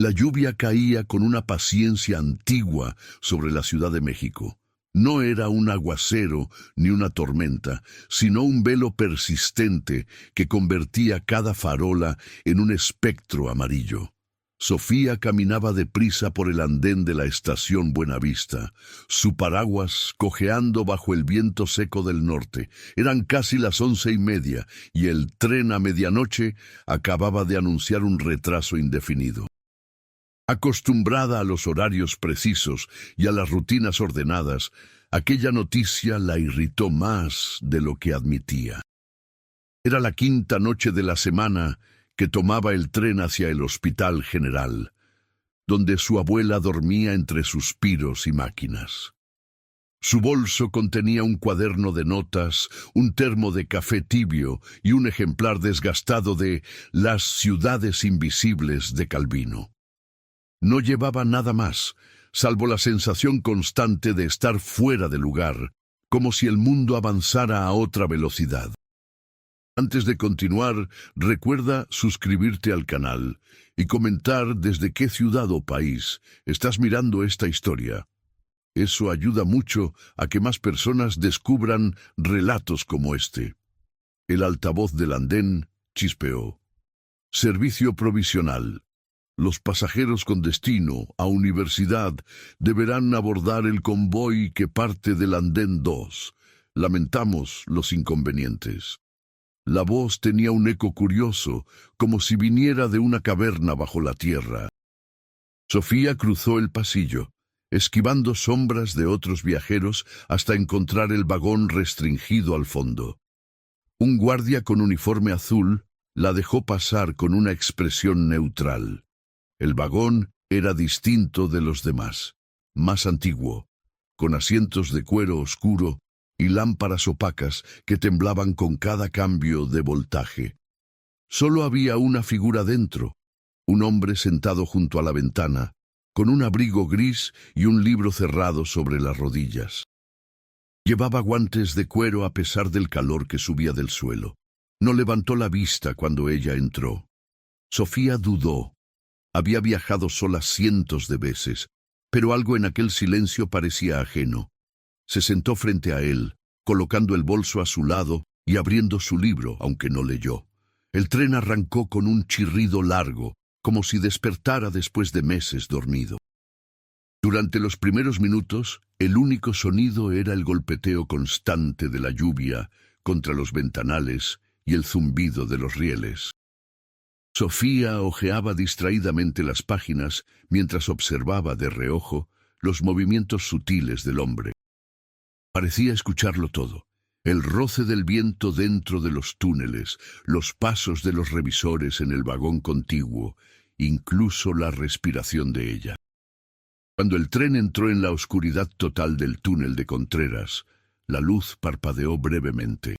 La lluvia caía con una paciencia antigua sobre la Ciudad de México. No era un aguacero ni una tormenta, sino un velo persistente que convertía cada farola en un espectro amarillo. Sofía caminaba deprisa por el andén de la estación Buenavista, su paraguas cojeando bajo el viento seco del norte. Eran casi las 11:30 y el tren a medianoche acababa de anunciar un retraso indefinido. Acostumbrada a los horarios precisos y a las rutinas ordenadas, aquella noticia la irritó más de lo que admitía. Era la quinta noche de la semana que tomaba el tren hacia el Hospital General, donde su abuela dormía entre suspiros y máquinas. Su bolso contenía un cuaderno de notas, un termo de café tibio y un ejemplar desgastado de Las ciudades invisibles de Calvino. No llevaba nada más, salvo la sensación constante de estar fuera de lugar, como si el mundo avanzara a otra velocidad. Antes de continuar, recuerda suscribirte al canal y comentar desde qué ciudad o país estás mirando esta historia. Eso ayuda mucho a que más personas descubran relatos como este. El altavoz del andén chispeó. Servicio provisional. Los pasajeros con destino a Universidad deberán abordar el convoy que parte del andén 2. Lamentamos los inconvenientes. La voz tenía un eco curioso, como si viniera de una caverna bajo la tierra. Sofía cruzó el pasillo, esquivando sombras de otros viajeros hasta encontrar el vagón restringido al fondo. Un guardia con uniforme azul la dejó pasar con una expresión neutral. El vagón era distinto de los demás, más antiguo, con asientos de cuero oscuro y lámparas opacas que temblaban con cada cambio de voltaje. Solo había una figura dentro, un hombre sentado junto a la ventana, con un abrigo gris y un libro cerrado sobre las rodillas. Llevaba guantes de cuero a pesar del calor que subía del suelo. No levantó la vista cuando ella entró. Sofía dudó. Había viajado sola cientos de veces, pero algo en aquel silencio parecía ajeno. Se sentó frente a él, colocando el bolso a su lado y abriendo su libro, aunque no leyó. El tren arrancó con un chirrido largo, como si despertara después de meses dormido. Durante los primeros minutos, el único sonido era el golpeteo constante de la lluvia contra los ventanales y el zumbido de los rieles. Sofía hojeaba distraídamente las páginas mientras observaba de reojo los movimientos sutiles del hombre. Parecía escucharlo todo. El roce del viento dentro de los túneles, los pasos de los revisores en el vagón contiguo, incluso la respiración de ella. Cuando el tren entró en la oscuridad total del túnel de Contreras, la luz parpadeó brevemente.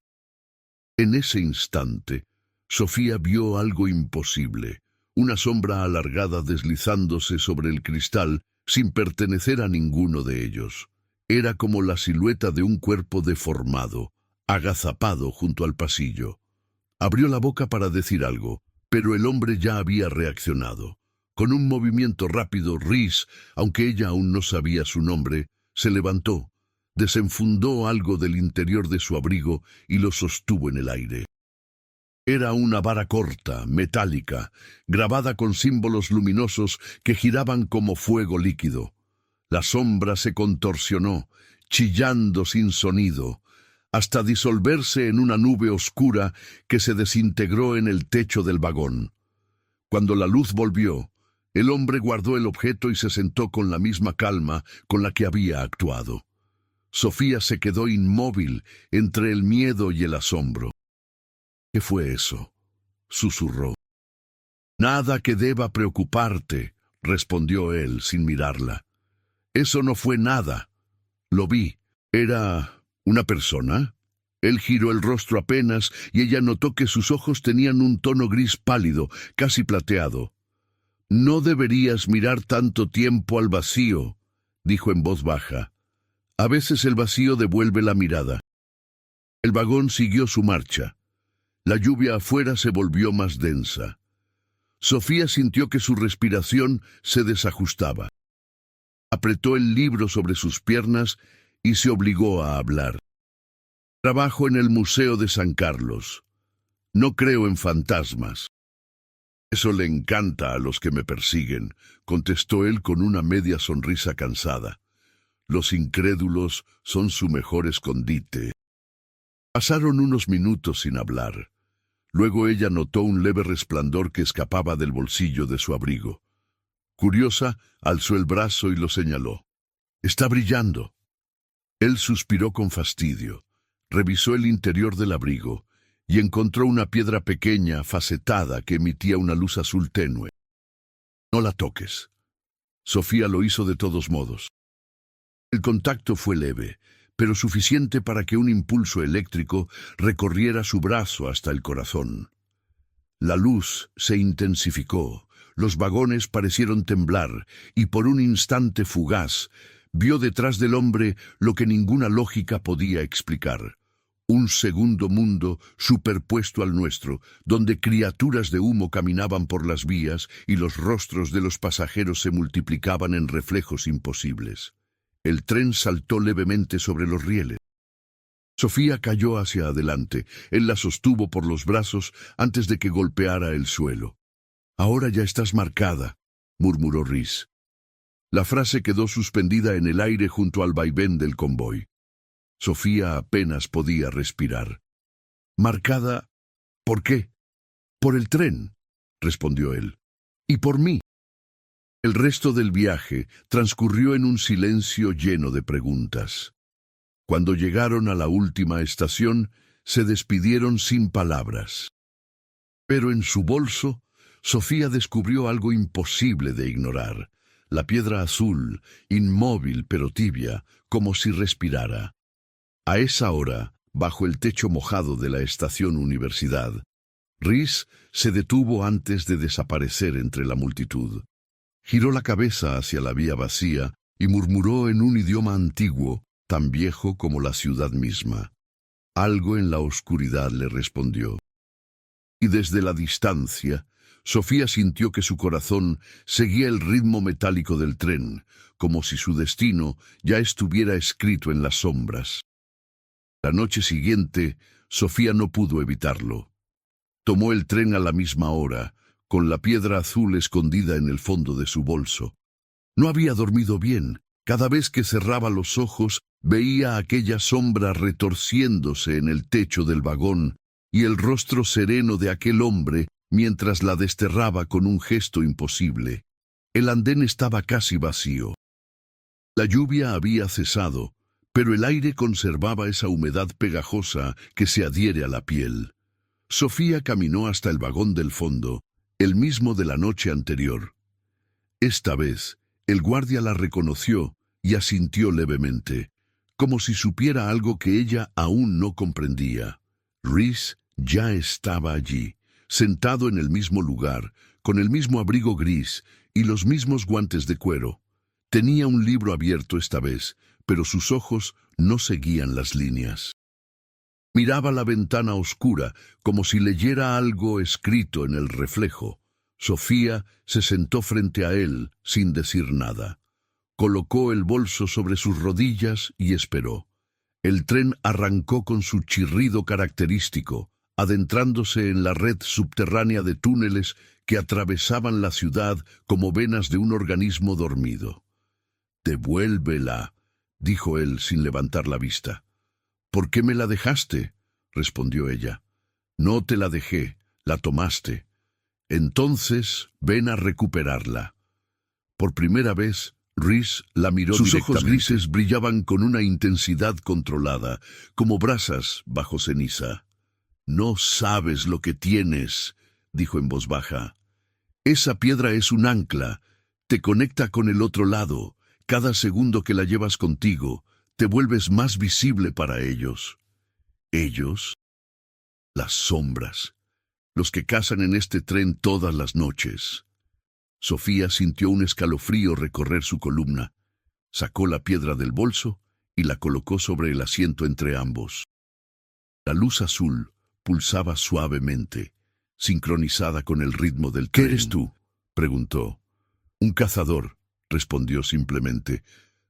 En ese instante, Sofía vio algo imposible, una sombra alargada deslizándose sobre el cristal sin pertenecer a ninguno de ellos. Era como la silueta de un cuerpo deformado, agazapado junto al pasillo. Abrió la boca para decir algo, pero el hombre ya había reaccionado. Con un movimiento rápido, Rhys, aunque ella aún no sabía su nombre, se levantó, desenfundó algo del interior de su abrigo y lo sostuvo en el aire. Era una vara corta, metálica, grabada con símbolos luminosos que giraban como fuego líquido. La sombra se contorsionó, chillando sin sonido, hasta disolverse en una nube oscura que se desintegró en el techo del vagón. Cuando la luz volvió, el hombre guardó el objeto y se sentó con la misma calma con la que había actuado. Sofía se quedó inmóvil entre el miedo y el asombro. ¿Qué fue eso?, susurró. Nada que deba preocuparte, respondió él sin mirarla. Eso no fue nada. Lo vi. ¿Era una persona? Él giró el rostro apenas y ella notó que sus ojos tenían un tono gris pálido, casi plateado. No deberías mirar tanto tiempo al vacío, dijo en voz baja. A veces el vacío devuelve la mirada. El vagón siguió su marcha. La lluvia afuera se volvió más densa. Sofía sintió que su respiración se desajustaba. Apretó el libro sobre sus piernas y se obligó a hablar. Trabajo en el Museo de San Carlos. No creo en fantasmas. Eso le encanta a los que me persiguen, contestó él con una media sonrisa cansada. Los incrédulos son su mejor escondite. Pasaron unos minutos sin hablar. Luego ella notó un leve resplandor que escapaba del bolsillo de su abrigo. Curiosa, alzó el brazo y lo señaló. «Está brillando». Él suspiró con fastidio. Revisó el interior del abrigo y encontró una piedra pequeña, facetada, que emitía una luz azul tenue. «No la toques». Sofía lo hizo de todos modos. El contacto fue leve, pero suficiente para que un impulso eléctrico recorriera su brazo hasta el corazón. La luz se intensificó, los vagones parecieron temblar, y por un instante fugaz, vio detrás del hombre lo que ninguna lógica podía explicar. Un segundo mundo superpuesto al nuestro, donde criaturas de humo caminaban por las vías y los rostros de los pasajeros se multiplicaban en reflejos imposibles. El tren saltó levemente sobre los rieles. Sofía cayó hacia adelante. Él la sostuvo por los brazos antes de que golpeara el suelo. «Ahora ya estás marcada», murmuró Rhys. La frase quedó suspendida en el aire junto al vaivén del convoy. Sofía apenas podía respirar. «¿Marcada? ¿Por qué?» «Por el tren», respondió él. «Y por mí». El resto del viaje transcurrió en un silencio lleno de preguntas. Cuando llegaron a la última estación, se despidieron sin palabras. Pero en su bolso, Sofía descubrió algo imposible de ignorar. La piedra azul, inmóvil pero tibia, como si respirara. A esa hora, bajo el techo mojado de la estación Universidad, Rhys se detuvo antes de desaparecer entre la multitud. Giró la cabeza hacia la vía vacía y murmuró en un idioma antiguo, tan viejo como la ciudad misma. Algo en la oscuridad le respondió. Y desde la distancia, Sofía sintió que su corazón seguía el ritmo metálico del tren, como si su destino ya estuviera escrito en las sombras. La noche siguiente, Sofía no pudo evitarlo. Tomó el tren a la misma hora, con la piedra azul escondida en el fondo de su bolso. No había dormido bien. Cada vez que cerraba los ojos, veía aquella sombra retorciéndose en el techo del vagón y el rostro sereno de aquel hombre mientras la desterraba con un gesto imposible. El andén estaba casi vacío. La lluvia había cesado, pero el aire conservaba esa humedad pegajosa que se adhiere a la piel. Sofía caminó hasta el vagón del fondo, el mismo de la noche anterior. Esta vez, el guardia la reconoció y asintió levemente, como si supiera algo que ella aún no comprendía. Rhys ya estaba allí, sentado en el mismo lugar, con el mismo abrigo gris y los mismos guantes de cuero. Tenía un libro abierto esta vez, pero sus ojos no seguían las líneas. Miraba la ventana oscura, como si leyera algo escrito en el reflejo. Sofía se sentó frente a él, sin decir nada. Colocó el bolso sobre sus rodillas y esperó. El tren arrancó con su chirrido característico, adentrándose en la red subterránea de túneles que atravesaban la ciudad como venas de un organismo dormido. «Devuélvela», dijo él sin levantar la vista. «¿Por qué me la dejaste?», respondió ella. «No te la dejé, la tomaste. Entonces ven a recuperarla». Por primera vez, Rhys la miró directamente. Sus ojos grises brillaban con una intensidad controlada, como brasas bajo ceniza. «No sabes lo que tienes», dijo en voz baja. «Esa piedra es un ancla, te conecta con el otro lado. Cada segundo que la llevas contigo, te vuelves más visible para ellos». «¿Ellos?» «Las sombras, los que cazan en este tren todas las noches». Sofía sintió un escalofrío recorrer su columna. Sacó la piedra del bolso y la colocó sobre el asiento entre ambos. La luz azul pulsaba suavemente. sincronizada con el ritmo del tren. ¿Qué eres tú?, preguntó. Un cazador, respondió simplemente,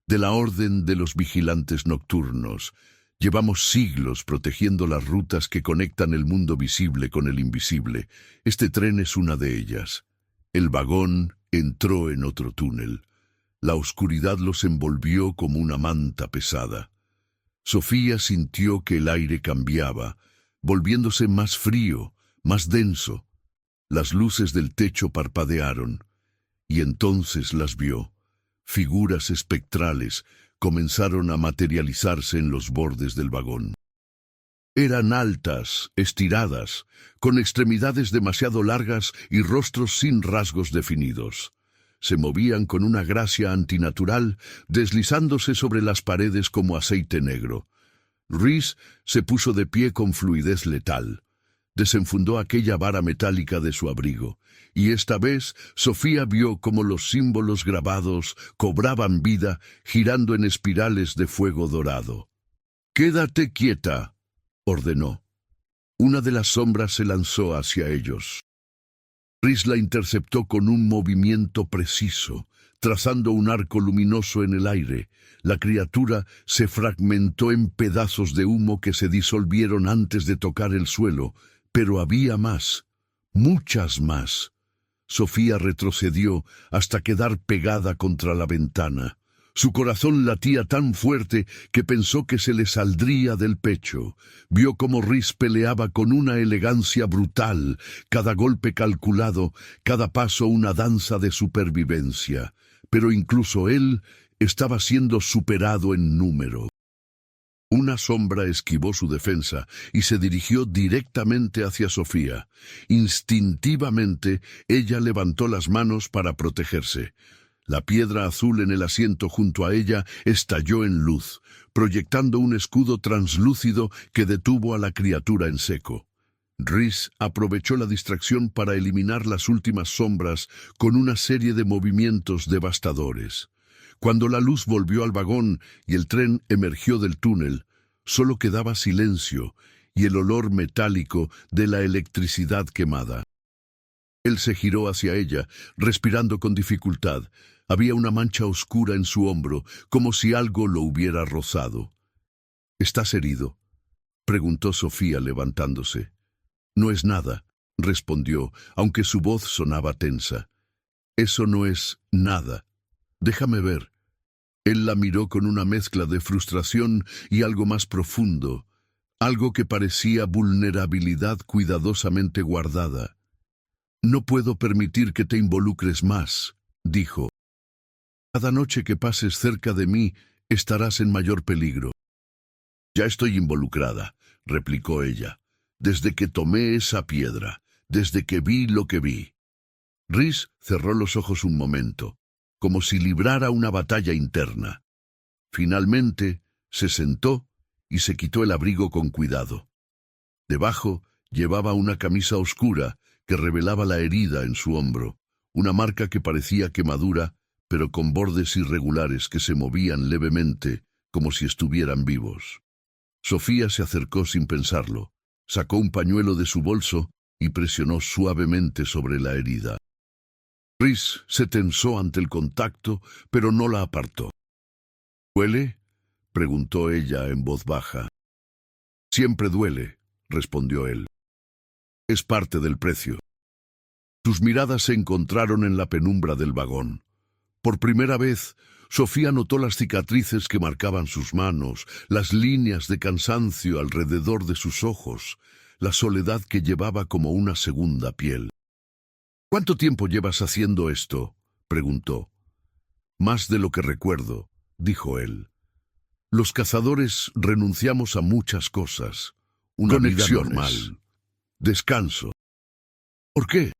de la Orden de los Vigilantes Nocturnos. Llevamos siglos protegiendo las rutas que conectan el mundo visible con el invisible. Este tren es una de ellas. El vagón entró en otro túnel. La oscuridad los envolvió como una manta pesada. Sofía sintió que el aire cambiaba, volviéndose más frío, más denso. Las luces del techo parpadearon, y entonces las vio. Figuras espectrales comenzaron a materializarse en los bordes del vagón. Eran altas, estiradas, con extremidades demasiado largas y rostros sin rasgos definidos. Se movían con una gracia antinatural, deslizándose sobre las paredes como aceite negro. Rhys se puso de pie con fluidez letal. Desenfundó aquella vara metálica de su abrigo, y esta vez Sofía vio cómo los símbolos grabados cobraban vida, girando en espirales de fuego dorado. «Quédate quieta», ordenó. Una de las sombras se lanzó hacia ellos. Rhys la interceptó con un movimiento preciso, trazando un arco luminoso en el aire. La criatura se fragmentó en pedazos de humo que se disolvieron antes de tocar el suelo, pero había más, muchas más. Sofía retrocedió hasta quedar pegada contra la ventana. Su corazón latía tan fuerte que pensó que se le saldría del pecho. Vio cómo Rhys peleaba con una elegancia brutal, cada golpe calculado, cada paso una danza de supervivencia. Pero incluso él estaba siendo superado en número. Una sombra esquivó su defensa y se dirigió directamente hacia Sofía. Instintivamente, ella levantó las manos para protegerse. La piedra azul en el asiento junto a ella estalló en luz, proyectando un escudo translúcido que detuvo a la criatura en seco. Rhys aprovechó la distracción para eliminar las últimas sombras con una serie de movimientos devastadores. Cuando la luz volvió al vagón y el tren emergió del túnel, solo quedaba silencio y el olor metálico de la electricidad quemada. Él se giró hacia ella, respirando con dificultad. Había una mancha oscura en su hombro, como si algo lo hubiera rozado. «¿Estás herido?», preguntó Sofía levantándose. «No es nada», respondió, aunque su voz sonaba tensa. «Eso no es nada. Déjame ver». Él la miró con una mezcla de frustración y algo más profundo, algo que parecía vulnerabilidad cuidadosamente guardada. «No puedo permitir que te involucres más», dijo. «Cada noche que pases cerca de mí estarás en mayor peligro». «Ya estoy involucrada», replicó ella, «desde que tomé esa piedra, desde que vi lo que vi». Rhys cerró los ojos un momento, como si librara una batalla interna. Finalmente se sentó y se quitó el abrigo con cuidado. Debajo llevaba una camisa oscura que revelaba la herida en su hombro, una marca que parecía quemadura, pero con bordes irregulares que se movían levemente, como si estuvieran vivos. Sofía se acercó sin pensarlo, sacó un pañuelo de su bolso y presionó suavemente sobre la herida. Rhys se tensó ante el contacto, pero no la apartó. «¿Duele?», preguntó ella en voz baja. «Siempre duele», respondió él. «Es parte del precio». Sus miradas se encontraron en la penumbra del vagón. Por primera vez, Sofía notó las cicatrices que marcaban sus manos, las líneas de cansancio alrededor de sus ojos, la soledad que llevaba como una segunda piel. «¿Cuánto tiempo llevas haciendo esto?», preguntó. «Más de lo que recuerdo», dijo él. «Los cazadores renunciamos a muchas cosas. Una vida normal. Descanso. ¿Por qué?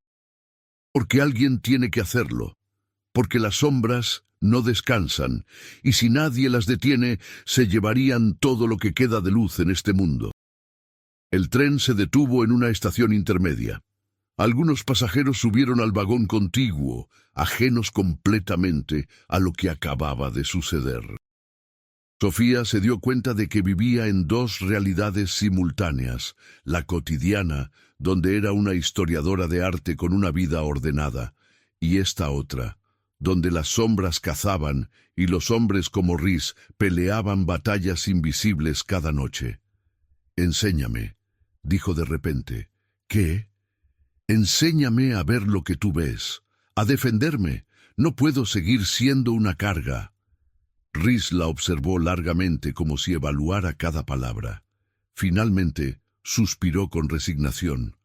Porque alguien tiene que hacerlo. Porque las sombras no descansan, y si nadie las detiene, se llevarían todo lo que queda de luz en este mundo». El tren se detuvo en una estación intermedia. Algunos pasajeros subieron al vagón contiguo, ajenos completamente a lo que acababa de suceder. Sofía se dio cuenta de que vivía en dos realidades simultáneas, la cotidiana, donde era una historiadora de arte con una vida ordenada, y esta otra, donde las sombras cazaban y los hombres como Rhys peleaban batallas invisibles cada noche. «Enséñame», dijo de repente. «¿Qué?» «Enséñame a ver lo que tú ves, a defenderme. No puedo seguir siendo una carga». Rhys la observó largamente como si evaluara cada palabra. Finalmente, suspiró con resignación.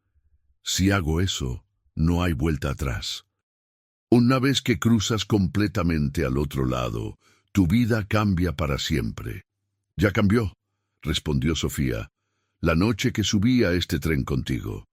«Si hago eso, no hay vuelta atrás. Una vez que cruzas completamente al otro lado, tu vida cambia para siempre». «Ya cambió», respondió Sofía, «la noche que subí a este tren contigo».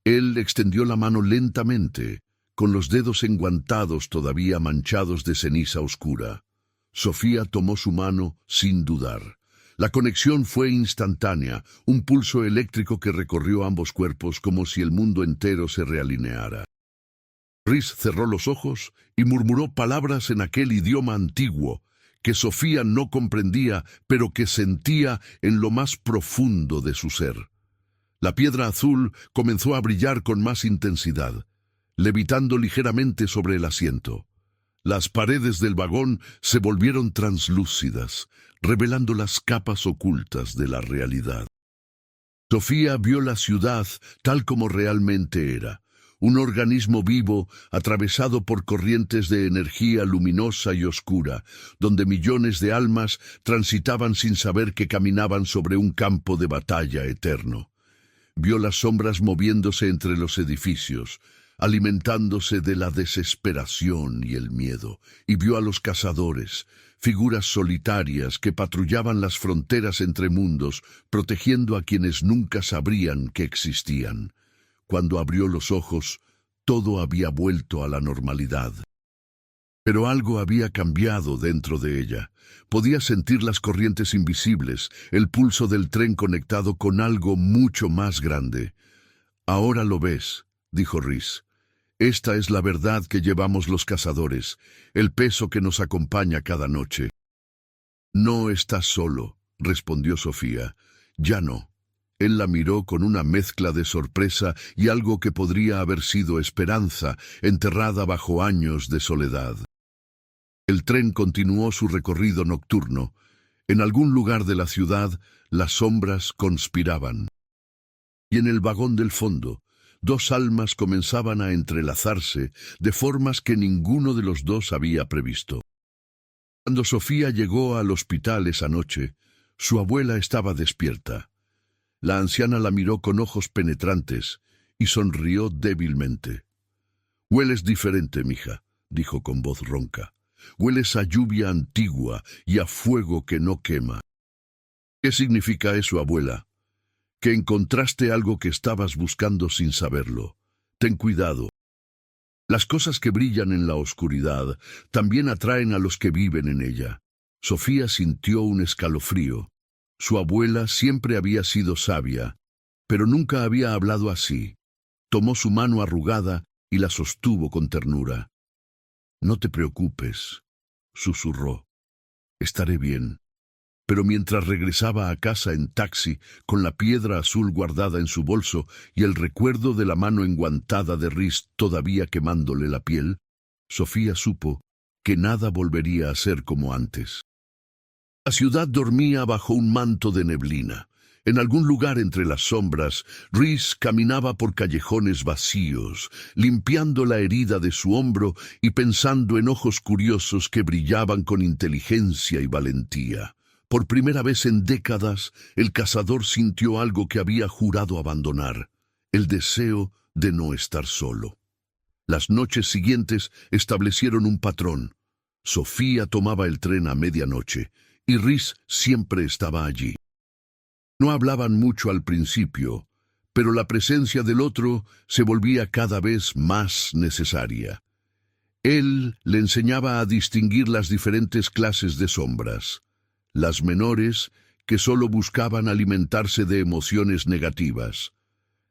Él extendió la mano lentamente, con los dedos enguantados todavía manchados de ceniza oscura. Sofía tomó su mano sin dudar. La conexión fue instantánea, un pulso eléctrico que recorrió ambos cuerpos como si el mundo entero se realineara. Rhys cerró los ojos y murmuró palabras en aquel idioma antiguo que Sofía no comprendía, pero que sentía en lo más profundo de su ser. La piedra azul comenzó a brillar con más intensidad, levitando ligeramente sobre el asiento. Las paredes del vagón se volvieron translúcidas, revelando las capas ocultas de la realidad. Sofía vio la ciudad tal como realmente era, un organismo vivo atravesado por corrientes de energía luminosa y oscura, donde millones de almas transitaban sin saber que caminaban sobre un campo de batalla eterno. Vio las sombras moviéndose entre los edificios, alimentándose de la desesperación y el miedo, y vio a los cazadores, figuras solitarias que patrullaban las fronteras entre mundos, protegiendo a quienes nunca sabrían que existían. Cuando abrió los ojos, todo había vuelto a la normalidad. Pero algo había cambiado dentro de ella. Podía sentir las corrientes invisibles, el pulso del tren conectado con algo mucho más grande. «Ahora lo ves», dijo Rhys. «Esta es la verdad que llevamos los cazadores, el peso que nos acompaña cada noche». «No estás solo», respondió Sofía. «Ya no». Él la miró con una mezcla de sorpresa y algo que podría haber sido esperanza, enterrada bajo años de soledad. El tren continuó su recorrido nocturno. En algún lugar de la ciudad, las sombras conspiraban. Y en el vagón del fondo, dos almas comenzaban a entrelazarse de formas que ninguno de los dos había previsto. Cuando Sofía llegó al hospital esa noche, su abuela estaba despierta. La anciana la miró con ojos penetrantes y sonrió débilmente. «Hueles diferente, mija», dijo con voz ronca. «Hueles a lluvia antigua y a fuego que no quema». «¿Qué significa eso, abuela?» «Que encontraste algo que estabas buscando sin saberlo. Ten cuidado. Las cosas que brillan en la oscuridad también atraen a los que viven en ella». Sofía sintió un escalofrío. Su abuela siempre había sido sabia, pero nunca había hablado así. Tomó su mano arrugada y la sostuvo con ternura. «No te preocupes», susurró. «Estaré bien». Pero mientras regresaba a casa en taxi, con la piedra azul guardada en su bolso y el recuerdo de la mano enguantada de Rhys todavía quemándole la piel, Sofía supo que nada volvería a ser como antes. La ciudad dormía bajo un manto de neblina. En algún lugar entre las sombras, Rhys caminaba por callejones vacíos, limpiando la herida de su hombro y pensando en ojos curiosos que brillaban con inteligencia y valentía. Por primera vez en décadas, el cazador sintió algo que había jurado abandonar, el deseo de no estar solo. Las noches siguientes establecieron un patrón. Sofía tomaba el tren a medianoche, y Rhys siempre estaba allí. No hablaban mucho al principio, pero la presencia del otro se volvía cada vez más necesaria. Él le enseñaba a distinguir las diferentes clases de sombras. Las menores, que solo buscaban alimentarse de emociones negativas.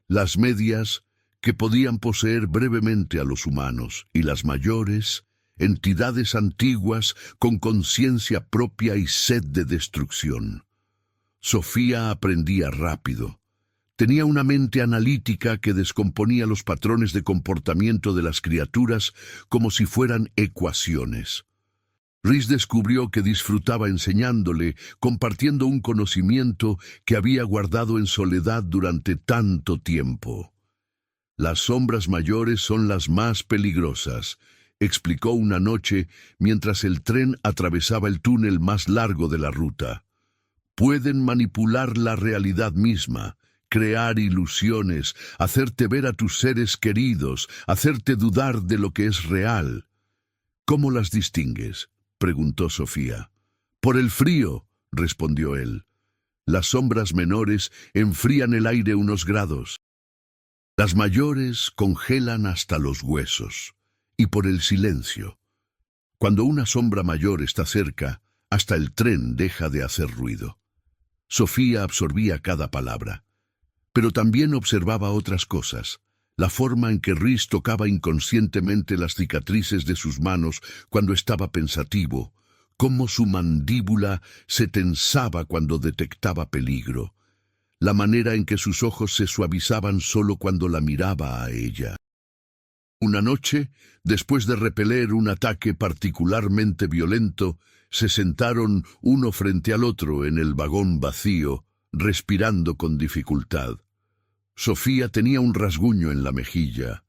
Las medias, que podían poseer brevemente a los humanos. Y las mayores, entidades antiguas con conciencia propia y sed de destrucción. Sofía aprendía rápido. Tenía una mente analítica que descomponía los patrones de comportamiento de las criaturas como si fueran ecuaciones. Rhys descubrió que disfrutaba enseñándole, compartiendo un conocimiento que había guardado en soledad durante tanto tiempo. Las sombras mayores son las más peligrosas, explicó una noche mientras el tren atravesaba el túnel más largo de la ruta. Pueden manipular la realidad misma, crear ilusiones, hacerte ver a tus seres queridos, hacerte dudar de lo que es real. ¿Cómo las distingues?, preguntó Sofía. Por el frío, respondió él. Las sombras menores enfrían el aire unos grados. Las mayores congelan hasta los huesos. Y por el silencio. Cuando una sombra mayor está cerca, hasta el tren deja de hacer ruido. Sofía absorbía cada palabra. Pero también observaba otras cosas. La forma en que Rhys tocaba inconscientemente las cicatrices de sus manos cuando estaba pensativo, cómo su mandíbula se tensaba cuando detectaba peligro, la manera en que sus ojos se suavizaban solo cuando la miraba a ella. Una noche, después de repeler un ataque particularmente violento, se sentaron uno frente al otro en el vagón vacío, respirando con dificultad. Sofía tenía un rasguño en la mejilla.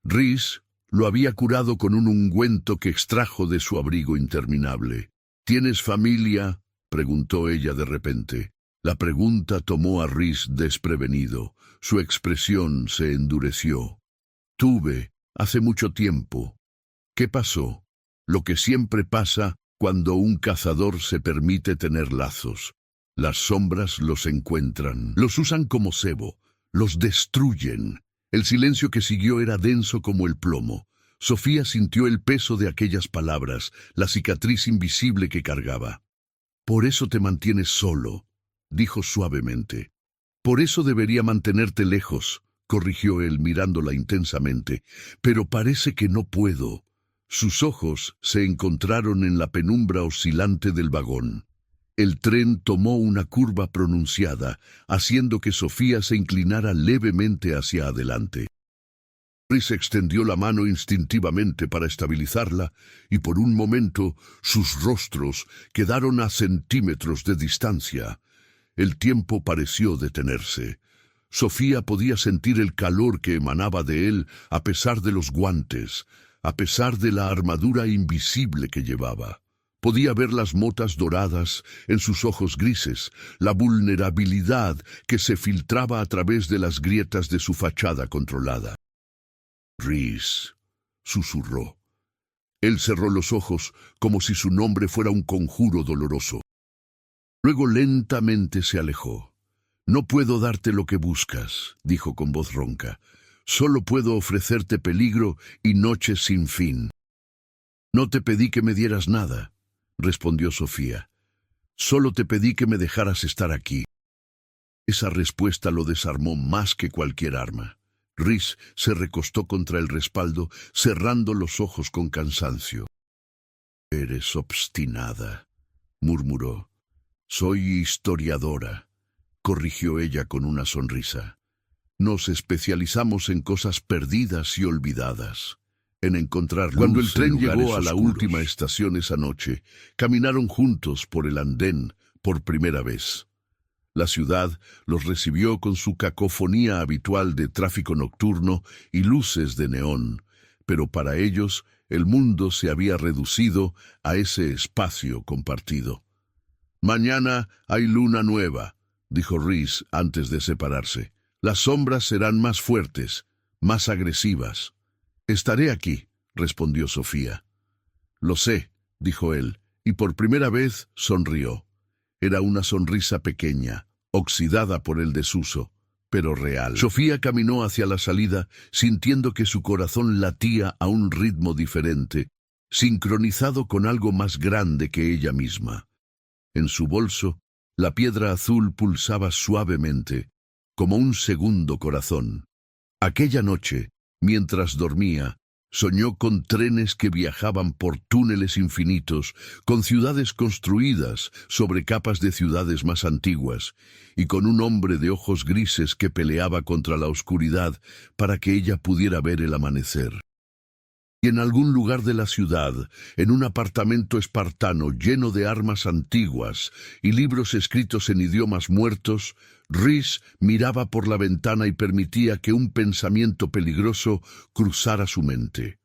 Rhys lo había curado con un ungüento que extrajo de su abrigo interminable. ¿Tienes familia?, preguntó ella de repente. La pregunta tomó a Rhys desprevenido. Su expresión se endureció. Tuve, hace mucho tiempo. ¿Qué pasó? Lo que siempre pasa cuando un cazador se permite tener lazos. Las sombras los encuentran, los usan como cebo. Los destruyen. El silencio que siguió era denso como el plomo. Sofía sintió el peso de aquellas palabras, la cicatriz invisible que cargaba. Por eso te mantienes solo, dijo suavemente. Por eso debería mantenerte lejos, corrigió él mirándola intensamente. Pero parece que no puedo. Sus ojos se encontraron en la penumbra oscilante del vagón. El tren tomó una curva pronunciada, haciendo que Sofía se inclinara levemente hacia adelante. Rhys extendió la mano instintivamente para estabilizarla, y por un momento sus rostros quedaron a centímetros de distancia. El tiempo pareció detenerse. Sofía podía sentir el calor que emanaba de él a pesar de los guantes, a pesar de la armadura invisible que llevaba. Podía ver las motas doradas en sus ojos grises, la vulnerabilidad que se filtraba a través de las grietas de su fachada controlada. Rhys, susurró. Él cerró los ojos como si su nombre fuera un conjuro doloroso. Luego lentamente se alejó. No puedo darte lo que buscas, dijo con voz ronca. Solo puedo ofrecerte peligro y noches sin fin. No te pedí que me dieras nada, respondió Sofía. Solo te pedí que me dejaras estar aquí. Esa respuesta lo desarmó más que cualquier arma. Rhys se recostó contra el respaldo, cerrando los ojos con cansancio. Eres obstinada, murmuró. Soy historiadora, corrigió ella con una sonrisa. Nos especializamos en cosas perdidas y olvidadas. En encontrar luz. Cuando el tren llegó a la última estación esa noche, caminaron juntos por el andén por primera vez. La ciudad los recibió con su cacofonía habitual de tráfico nocturno y luces de neón, pero para ellos el mundo se había reducido a ese espacio compartido. Mañana hay luna nueva, dijo Rhys antes de separarse. Las sombras serán más fuertes, más agresivas. Estaré aquí, respondió Sofía. Lo sé, dijo él, y por primera vez sonrió. Era una sonrisa pequeña, oxidada por el desuso, pero real. Sofía caminó hacia la salida, sintiendo que su corazón latía a un ritmo diferente, sincronizado con algo más grande que ella misma. En su bolso, la piedra azul pulsaba suavemente, como un segundo corazón. Aquella noche, mientras dormía, Soñó con trenes que viajaban por túneles infinitos, con ciudades construidas sobre capas de ciudades más antiguas, y con un hombre de ojos grises que peleaba contra la oscuridad para que ella pudiera ver el amanecer. Y en algún lugar de la ciudad, en un apartamento espartano lleno de armas antiguas y libros escritos en idiomas muertos, Rhys miraba por la ventana y permitía que un pensamiento peligroso cruzara su mente.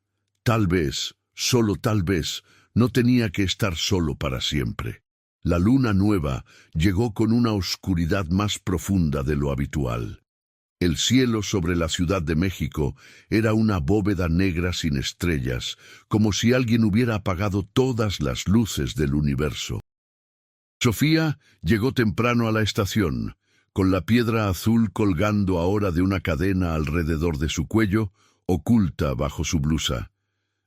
Tal vez, solo tal vez, no tenía que estar solo para siempre. La luna nueva llegó con una oscuridad más profunda de lo habitual. El cielo sobre la Ciudad de México era una bóveda negra sin estrellas, como si alguien hubiera apagado todas las luces del universo. Sofía llegó temprano a la estación, con la piedra azul colgando ahora de una cadena alrededor de su cuello, oculta bajo su blusa.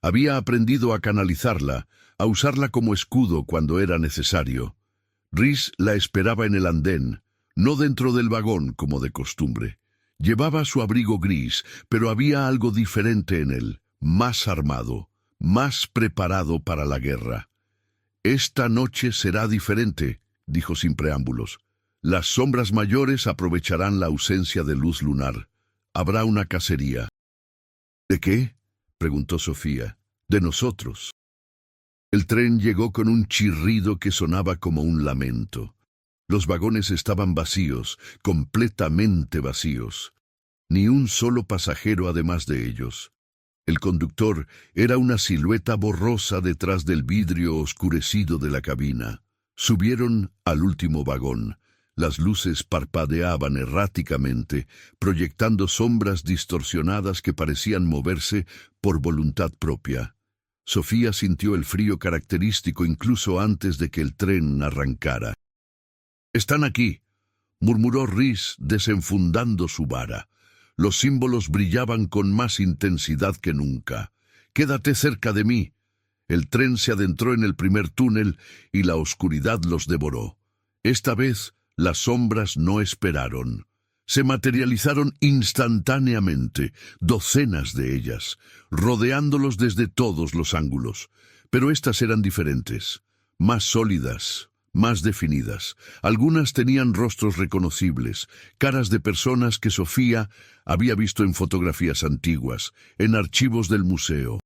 Había aprendido a canalizarla, a usarla como escudo cuando era necesario. Rhys la esperaba en el andén, no dentro del vagón como de costumbre. Llevaba su abrigo gris, pero había algo diferente en él, más armado, más preparado para la guerra. «Esta noche será diferente», dijo sin preámbulos. «Las sombras mayores aprovecharán la ausencia de luz lunar. Habrá una cacería». «¿De qué?», preguntó Sofía. «De nosotros». El tren llegó con un chirrido que sonaba como un lamento. Los vagones estaban vacíos, completamente vacíos. Ni un solo pasajero además de ellos. El conductor era una silueta borrosa detrás del vidrio oscurecido de la cabina. Subieron al último vagón. Las luces parpadeaban erráticamente, proyectando sombras distorsionadas que parecían moverse por voluntad propia. Sofía sintió el frío característico incluso antes de que el tren arrancara. «Están aquí», murmuró Rhys desenfundando su vara. Los símbolos brillaban con más intensidad que nunca. «Quédate cerca de mí». El tren se adentró en el primer túnel y la oscuridad los devoró. Esta vez, las sombras no esperaron. Se materializaron instantáneamente, docenas de ellas, rodeándolos desde todos los ángulos. Pero estas eran diferentes, más sólidas, más definidas. Algunas tenían rostros reconocibles, caras de personas que Sofía había visto en fotografías antiguas, en archivos del museo.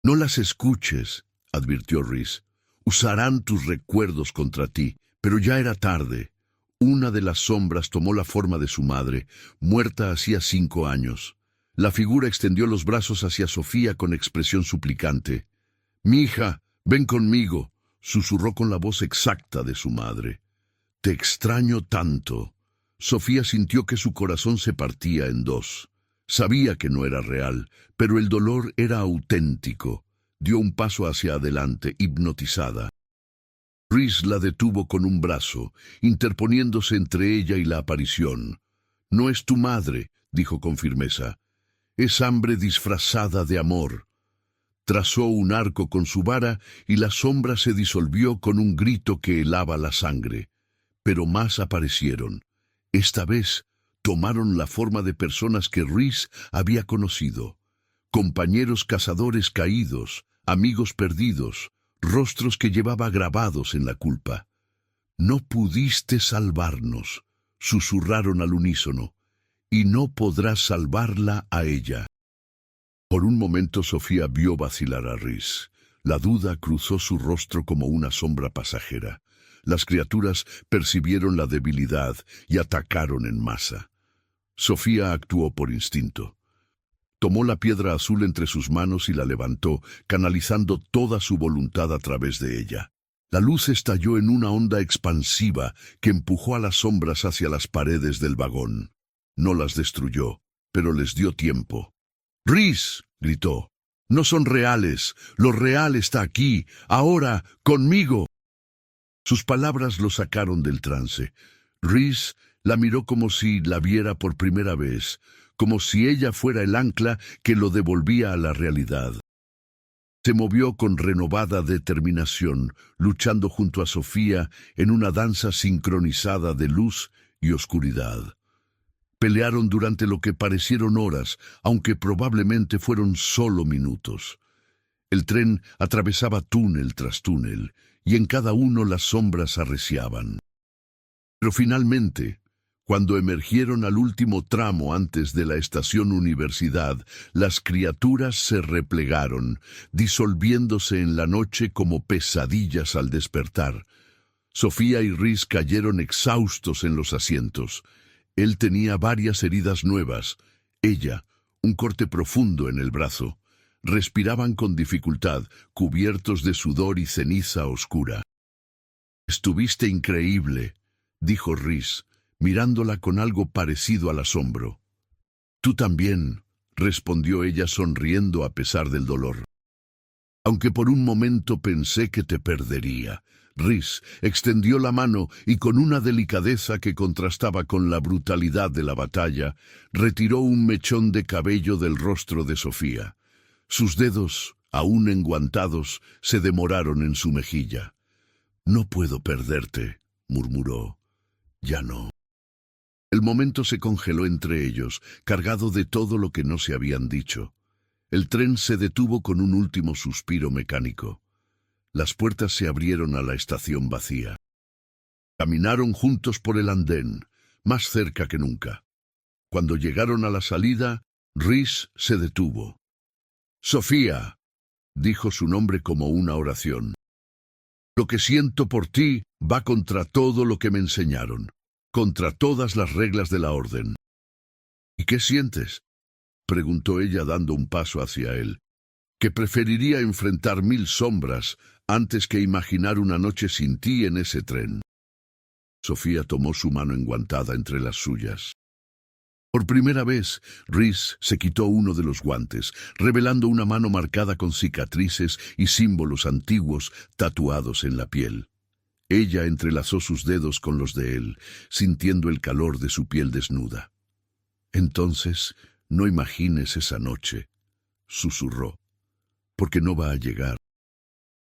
«No las escuches», advirtió Rhys. «Usarán tus recuerdos contra ti». Pero ya era tarde. Una de las sombras tomó la forma de su madre, muerta hacía 5 años. La figura extendió los brazos hacia Sofía con expresión suplicante. «Mi hija, ven conmigo», susurró con la voz exacta de su madre. «Te extraño tanto». Sofía sintió que su corazón se partía en dos. Sabía que no era real, pero el dolor era auténtico. Dio un paso hacia adelante, hipnotizada. Rhys la detuvo con un brazo, interponiéndose entre ella y la aparición. «No es tu madre», dijo con firmeza. «Es hambre disfrazada de amor». Trazó un arco con su vara y la sombra se disolvió con un grito que helaba la sangre. Pero más aparecieron. Esta vez tomaron la forma de personas que Rhys había conocido. Compañeros cazadores caídos, amigos perdidos, rostros que llevaba grabados en la culpa. «No pudiste salvarnos», susurraron al unísono, «y no podrás salvarla a ella». Por un momento Sofía vio vacilar a Rhys. La duda cruzó su rostro como una sombra pasajera. Las criaturas percibieron la debilidad y atacaron en masa. Sofía actuó por instinto. Tomó la piedra azul entre sus manos y la levantó, canalizando toda su voluntad a través de ella. La luz estalló en una onda expansiva que empujó a las sombras hacia las paredes del vagón. No las destruyó, pero les dio tiempo. «Rhys», gritó, «no son reales. Lo real está aquí, ahora, conmigo». Sus palabras lo sacaron del trance. Rhys la miró como si la viera por primera vez, como si ella fuera el ancla que lo devolvía a la realidad. Se movió con renovada determinación, luchando junto a Sofía en una danza sincronizada de luz y oscuridad. Pelearon durante lo que parecieron horas, aunque probablemente fueron solo minutos. El tren atravesaba túnel tras túnel, y en cada uno las sombras arreciaban. Pero finalmente, cuando emergieron al último tramo antes de la estación Universidad, las criaturas se replegaron, disolviéndose en la noche como pesadillas al despertar. Sofía y Rhys cayeron exhaustos en los asientos. Él tenía varias heridas nuevas, ella, un corte profundo en el brazo. Respiraban con dificultad, cubiertos de sudor y ceniza oscura. «Estuviste increíble», dijo Rhys, mirándola con algo parecido al asombro. «Tú también», respondió ella sonriendo a pesar del dolor. «Aunque por un momento pensé que te perdería». Rhys extendió la mano y con una delicadeza que contrastaba con la brutalidad de la batalla, retiró un mechón de cabello del rostro de Sofía. Sus dedos, aún enguantados, se demoraron en su mejilla. «No puedo perderte», murmuró. «Ya no». El momento se congeló entre ellos, cargado de todo lo que no se habían dicho. El tren se detuvo con un último suspiro mecánico. Las puertas se abrieron a la estación vacía. Caminaron juntos por el andén, más cerca que nunca. Cuando llegaron a la salida, Rhys se detuvo. «Sofía», dijo su nombre como una oración. «Lo que siento por ti va contra todo lo que me enseñaron, contra todas las reglas de la orden». «¿Y qué sientes?», preguntó ella dando un paso hacia él. «Que preferiría enfrentar 1000 sombras antes que imaginar una noche sin ti en ese tren». Sofía tomó su mano enguantada entre las suyas. Por primera vez, Rhys se quitó uno de los guantes, revelando una mano marcada con cicatrices y símbolos antiguos tatuados en la piel. Ella entrelazó sus dedos con los de él, sintiendo el calor de su piel desnuda. «Entonces, no imagines esa noche», susurró, «porque no va a llegar».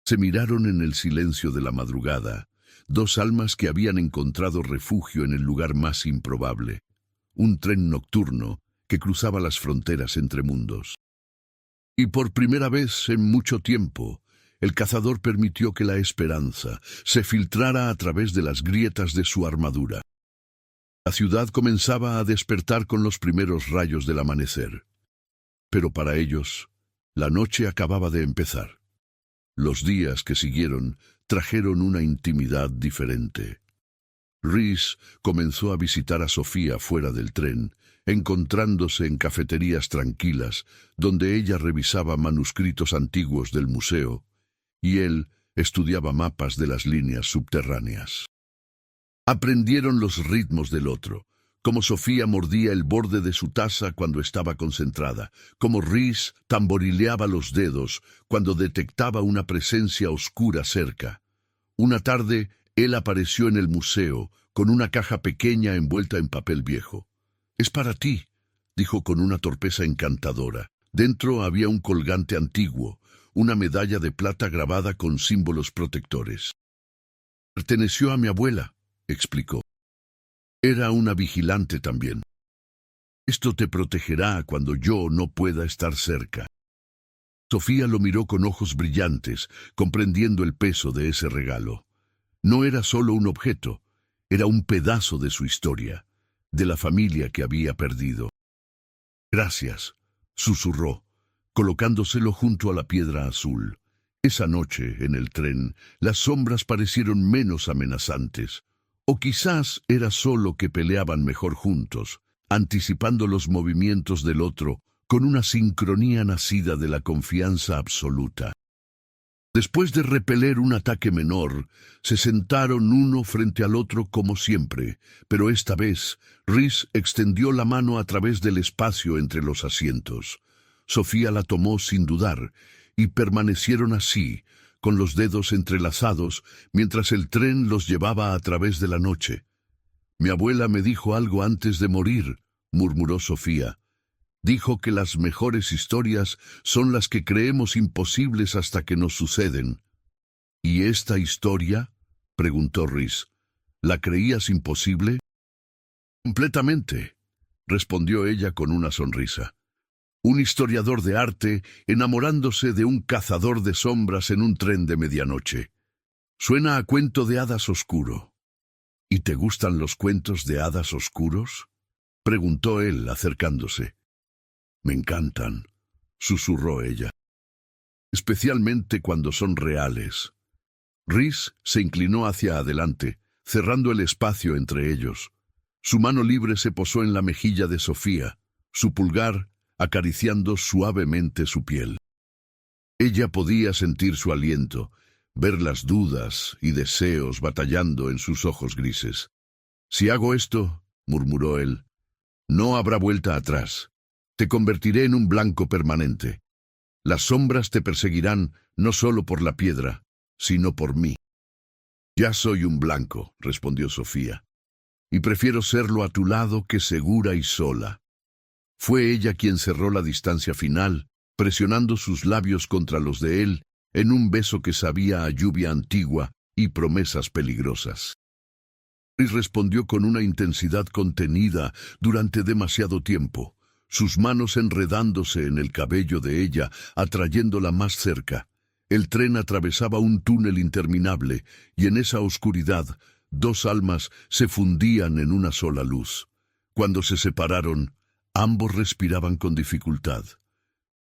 Se miraron en el silencio de la madrugada, dos almas que habían encontrado refugio en el lugar más improbable. Un tren nocturno que cruzaba las fronteras entre mundos. Y por primera vez en mucho tiempo, el cazador permitió que la esperanza se filtrara a través de las grietas de su armadura. La ciudad comenzaba a despertar con los primeros rayos del amanecer. Pero para ellos, la noche acababa de empezar. Los días que siguieron trajeron una intimidad diferente. Rhys comenzó a visitar a Sofía fuera del tren, encontrándose en cafeterías tranquilas, donde ella revisaba manuscritos antiguos del museo, y él estudiaba mapas de las líneas subterráneas. Aprendieron los ritmos del otro, como Sofía mordía el borde de su taza cuando estaba concentrada, como Rhys tamborileaba los dedos cuando detectaba una presencia oscura cerca. Una tarde, él apareció en el museo con una caja pequeña envuelta en papel viejo. «Es para ti», dijo con una torpeza encantadora. Dentro había un colgante antiguo, una medalla de plata grabada con símbolos protectores. «Perteneció a mi abuela», explicó. «Era una vigilante también. Esto te protegerá cuando yo no pueda estar cerca». Sofía lo miró con ojos brillantes, comprendiendo el peso de ese regalo. No era solo un objeto, era un pedazo de su historia, de la familia que había perdido. «Gracias», susurró, colocándoselo junto a la piedra azul. Esa noche, en el tren, las sombras parecieron menos amenazantes. O quizás era solo que peleaban mejor juntos, anticipando los movimientos del otro con una sincronía nacida de la confianza absoluta. Después de repeler un ataque menor, se sentaron uno frente al otro como siempre, pero esta vez Rhys extendió la mano a través del espacio entre los asientos. Sofía la tomó sin dudar, y permanecieron así, con los dedos entrelazados, mientras el tren los llevaba a través de la noche. «Mi abuela me dijo algo antes de morir», murmuró Sofía. «Dijo que las mejores historias son las que creemos imposibles hasta que nos suceden». «¿Y esta historia?», preguntó Rhys. «¿La creías imposible?» «Completamente. respondió ella con una sonrisa. Un historiador de arte enamorándose de un cazador de sombras en un tren de medianoche. Suena a cuento de hadas oscuro. ¿Y te gustan los cuentos de hadas oscuros?, preguntó él, acercándose. Me encantan, susurró ella. Especialmente cuando son reales. Rhys se inclinó hacia adelante, cerrando el espacio entre ellos. Su mano libre se posó en la mejilla de Sofía, su pulgar acariciando suavemente su piel. Ella podía sentir su aliento, ver las dudas y deseos batallando en sus ojos grises. «Si hago esto», murmuró él, «no habrá vuelta atrás. Te convertiré en un blanco permanente. Las sombras te perseguirán no solo por la piedra, sino por mí». «Ya soy un blanco», respondió Sofía, «y prefiero serlo a tu lado que segura y sola». Fue ella quien cerró la distancia final, presionando sus labios contra los de él, en un beso que sabía a lluvia antigua y promesas peligrosas. Rhys respondió con una intensidad contenida durante demasiado tiempo, sus manos enredándose en el cabello de ella, atrayéndola más cerca. El tren atravesaba un túnel interminable, y en esa oscuridad, dos almas se fundían en una sola luz. Cuando se separaron, ambos respiraban con dificultad.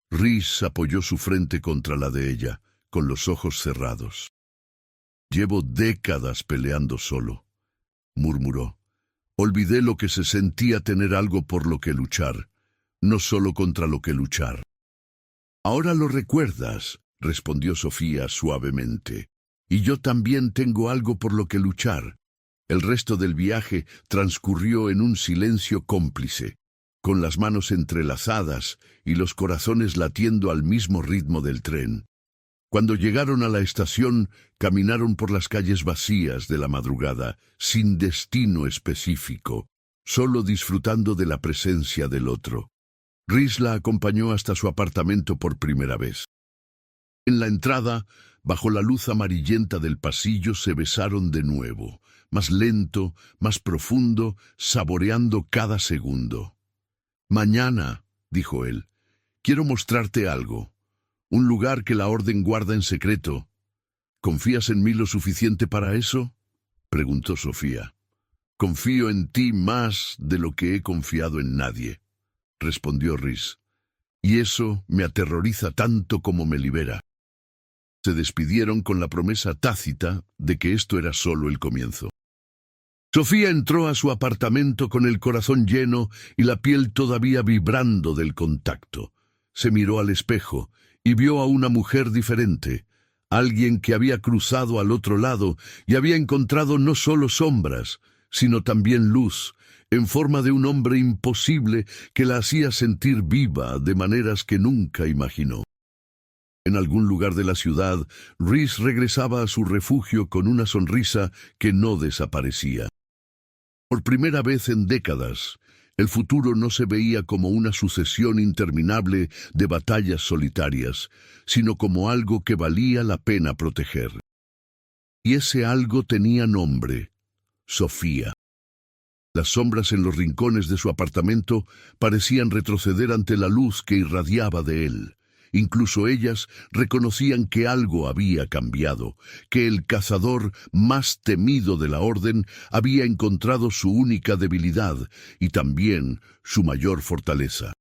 Rhys apoyó su frente contra la de ella, con los ojos cerrados. «Llevo décadas peleando solo», murmuró. «Olvidé lo que se sentía tener algo por lo que luchar, no solo contra lo que luchar». «Ahora lo recuerdas», respondió Sofía suavemente. «Y yo también tengo algo por lo que luchar». El resto del viaje transcurrió en un silencio cómplice, con las manos entrelazadas y los corazones latiendo al mismo ritmo del tren. Cuando llegaron a la estación, caminaron por las calles vacías de la madrugada, sin destino específico, solo disfrutando de la presencia del otro. Rhys la acompañó hasta su apartamento por primera vez. En la entrada, bajo la luz amarillenta del pasillo, se besaron de nuevo, más lento, más profundo, saboreando cada segundo. «Mañana», dijo él, «quiero mostrarte algo, un lugar que la orden guarda en secreto». «¿Confías en mí lo suficiente para eso?», preguntó Sofía. «Confío en ti más de lo que he confiado en nadie», respondió Rhys. «Y eso me aterroriza tanto como me libera». Se despidieron con la promesa tácita de que esto era solo el comienzo. Sofía entró a su apartamento con el corazón lleno y la piel todavía vibrando del contacto. Se miró al espejo y vio a una mujer diferente, alguien que había cruzado al otro lado y había encontrado no solo sombras, sino también luz, en forma de un hombre imposible que la hacía sentir viva de maneras que nunca imaginó. En algún lugar de la ciudad, Rhys regresaba a su refugio con una sonrisa que no desaparecía. Por primera vez en décadas, el futuro no se veía como una sucesión interminable de batallas solitarias, sino como algo que valía la pena proteger. Y ese algo tenía nombre: Sofía. Las sombras en los rincones de su apartamento parecían retroceder ante la luz que irradiaba de él. Incluso ellas reconocían que algo había cambiado, que el cazador más temido de la orden había encontrado su única debilidad y también su mayor fortaleza.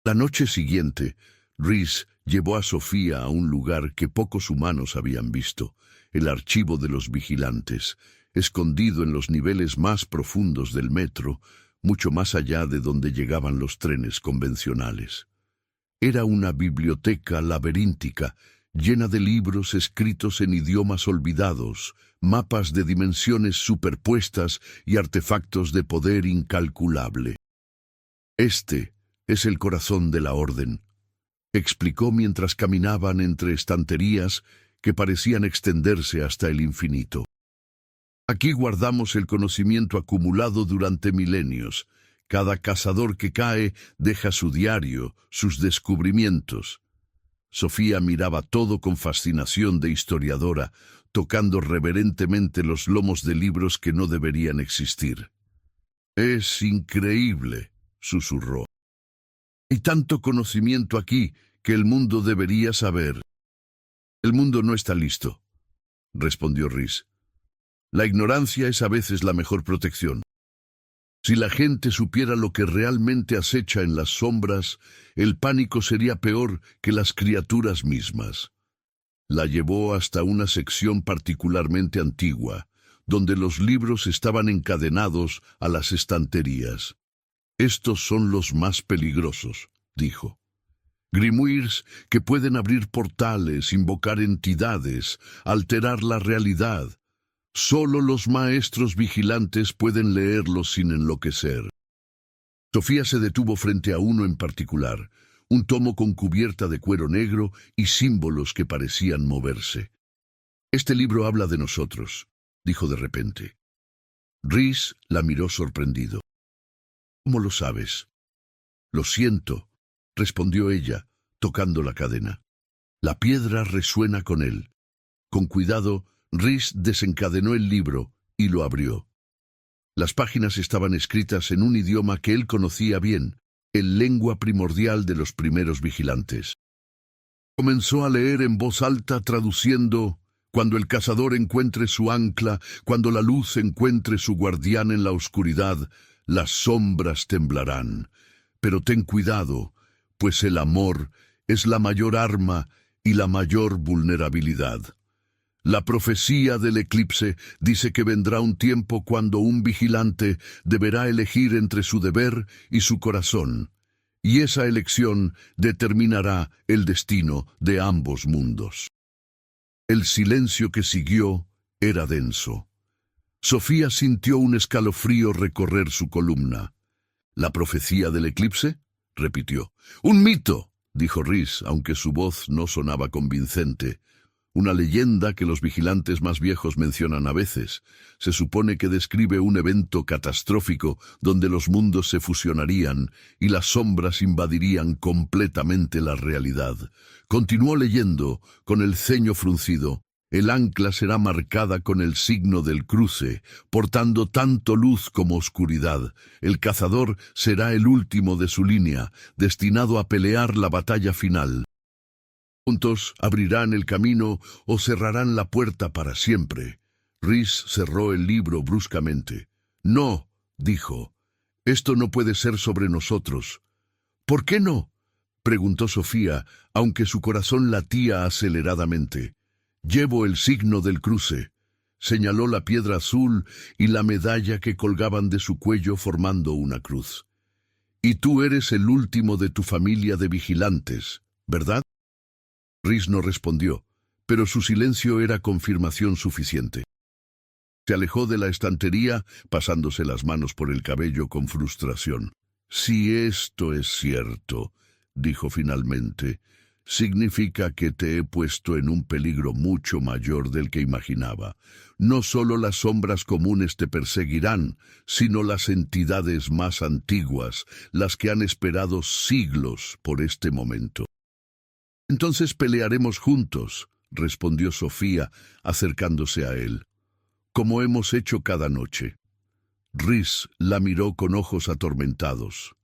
La noche siguiente, Rhys llevó a Sofía a un lugar que pocos humanos habían visto, el archivo de los vigilantes, escondido en los niveles más profundos del metro, mucho más allá de donde llegaban los trenes convencionales. Era una biblioteca laberíntica, llena de libros escritos en idiomas olvidados, mapas de dimensiones superpuestas y artefactos de poder incalculable. «Este es el corazón de la orden», explicó mientras caminaban entre estanterías que parecían extenderse hasta el infinito. «Aquí guardamos el conocimiento acumulado durante milenios. Cada cazador que cae deja su diario, sus descubrimientos». Sofía miraba todo con fascinación de historiadora, tocando reverentemente los lomos de libros que no deberían existir. «Es increíble», susurró. Hay tanto conocimiento aquí que el mundo debería saber. El mundo no está listo, respondió Rhys. La ignorancia es a veces la mejor protección. Si la gente supiera lo que realmente acecha en las sombras, el pánico sería peor que las criaturas mismas. La llevó hasta una sección particularmente antigua, donde los libros estaban encadenados a las estanterías. Estos son los más peligrosos, dijo. Grimoires que pueden abrir portales, invocar entidades, alterar la realidad. Solo los maestros vigilantes pueden leerlos sin enloquecer. Sofía se detuvo frente a uno en particular, un tomo con cubierta de cuero negro y símbolos que parecían moverse. Este libro habla de nosotros, dijo de repente. Rhys la miró sorprendido. ¿Cómo lo sabes? Lo siento, respondió ella, tocando la cadena. La piedra resuena con él. Con cuidado, Rhys desencadenó el libro y lo abrió. Las páginas estaban escritas en un idioma que él conocía bien, el lengua primordial de los primeros vigilantes. Comenzó a leer en voz alta traduciendo: cuando el cazador encuentre su ancla, cuando la luz encuentre su guardián en la oscuridad, las sombras temblarán. Pero ten cuidado, pues el amor es la mayor arma y la mayor vulnerabilidad. La profecía del eclipse dice que vendrá un tiempo cuando un vigilante deberá elegir entre su deber y su corazón, y esa elección determinará el destino de ambos mundos. El silencio que siguió era denso. Sofía sintió un escalofrío recorrer su columna. ¿La profecía del eclipse?, repitió. ¡Un mito!, dijo Rhys, aunque su voz no sonaba convincente. Una leyenda que los vigilantes más viejos mencionan a veces. Se supone que describe un evento catastrófico donde los mundos se fusionarían y las sombras invadirían completamente la realidad. Continuó leyendo, con el ceño fruncido. El ancla será marcada con el signo del cruce, portando tanto luz como oscuridad. El cazador será el último de su línea, destinado a pelear la batalla final. Juntos abrirán el camino o cerrarán la puerta para siempre. Rhys cerró el libro bruscamente. No, dijo. Esto no puede ser sobre nosotros. ¿Por qué no?, preguntó Sofía, aunque su corazón latía aceleradamente. Llevo el signo del cruce. Señaló la piedra azul y la medalla que colgaban de su cuello formando una cruz. Y tú eres el último de tu familia de vigilantes, ¿verdad? Rhys no respondió, pero su silencio era confirmación suficiente. Se alejó de la estantería, pasándose las manos por el cabello con frustración. Si esto es cierto, dijo finalmente, significa que te he puesto en un peligro mucho mayor del que imaginaba. No solo las sombras comunes te perseguirán, sino las entidades más antiguas, las que han esperado siglos por este momento. Entonces pelearemos juntos, respondió Sofía, acercándose a él, como hemos hecho cada noche. Rhys la miró con ojos atormentados.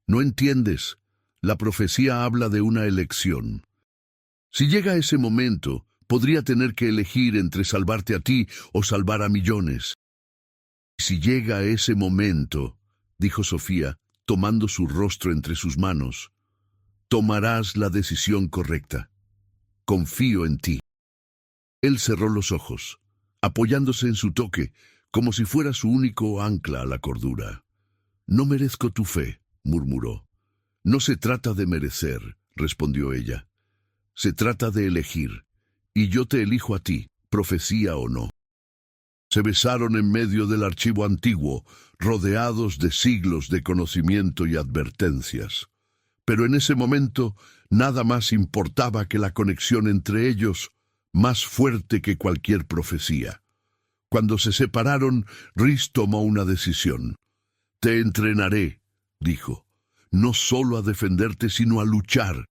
No entiendes. La profecía habla de una elección. Si llega ese momento, podría tener que elegir entre salvarte a ti o salvar a millones. Si llega ese momento, dijo Sofía, tomando su rostro entre sus manos, tomarás la decisión correcta. Confío en ti. Él cerró los ojos, apoyándose en su toque, como si fuera su único ancla a la cordura. No merezco tu fe, murmuró. No se trata de merecer, respondió ella. Se trata de elegir, y yo te elijo a ti, profecía o no. Se besaron en medio del archivo antiguo, rodeados de siglos de conocimiento y advertencias. Pero en ese momento nada más importaba que la conexión entre ellos, más fuerte que cualquier profecía. Cuando se separaron, Rhys tomó una decisión. Te entrenaré, dijo, no solo a defenderte, sino a luchar.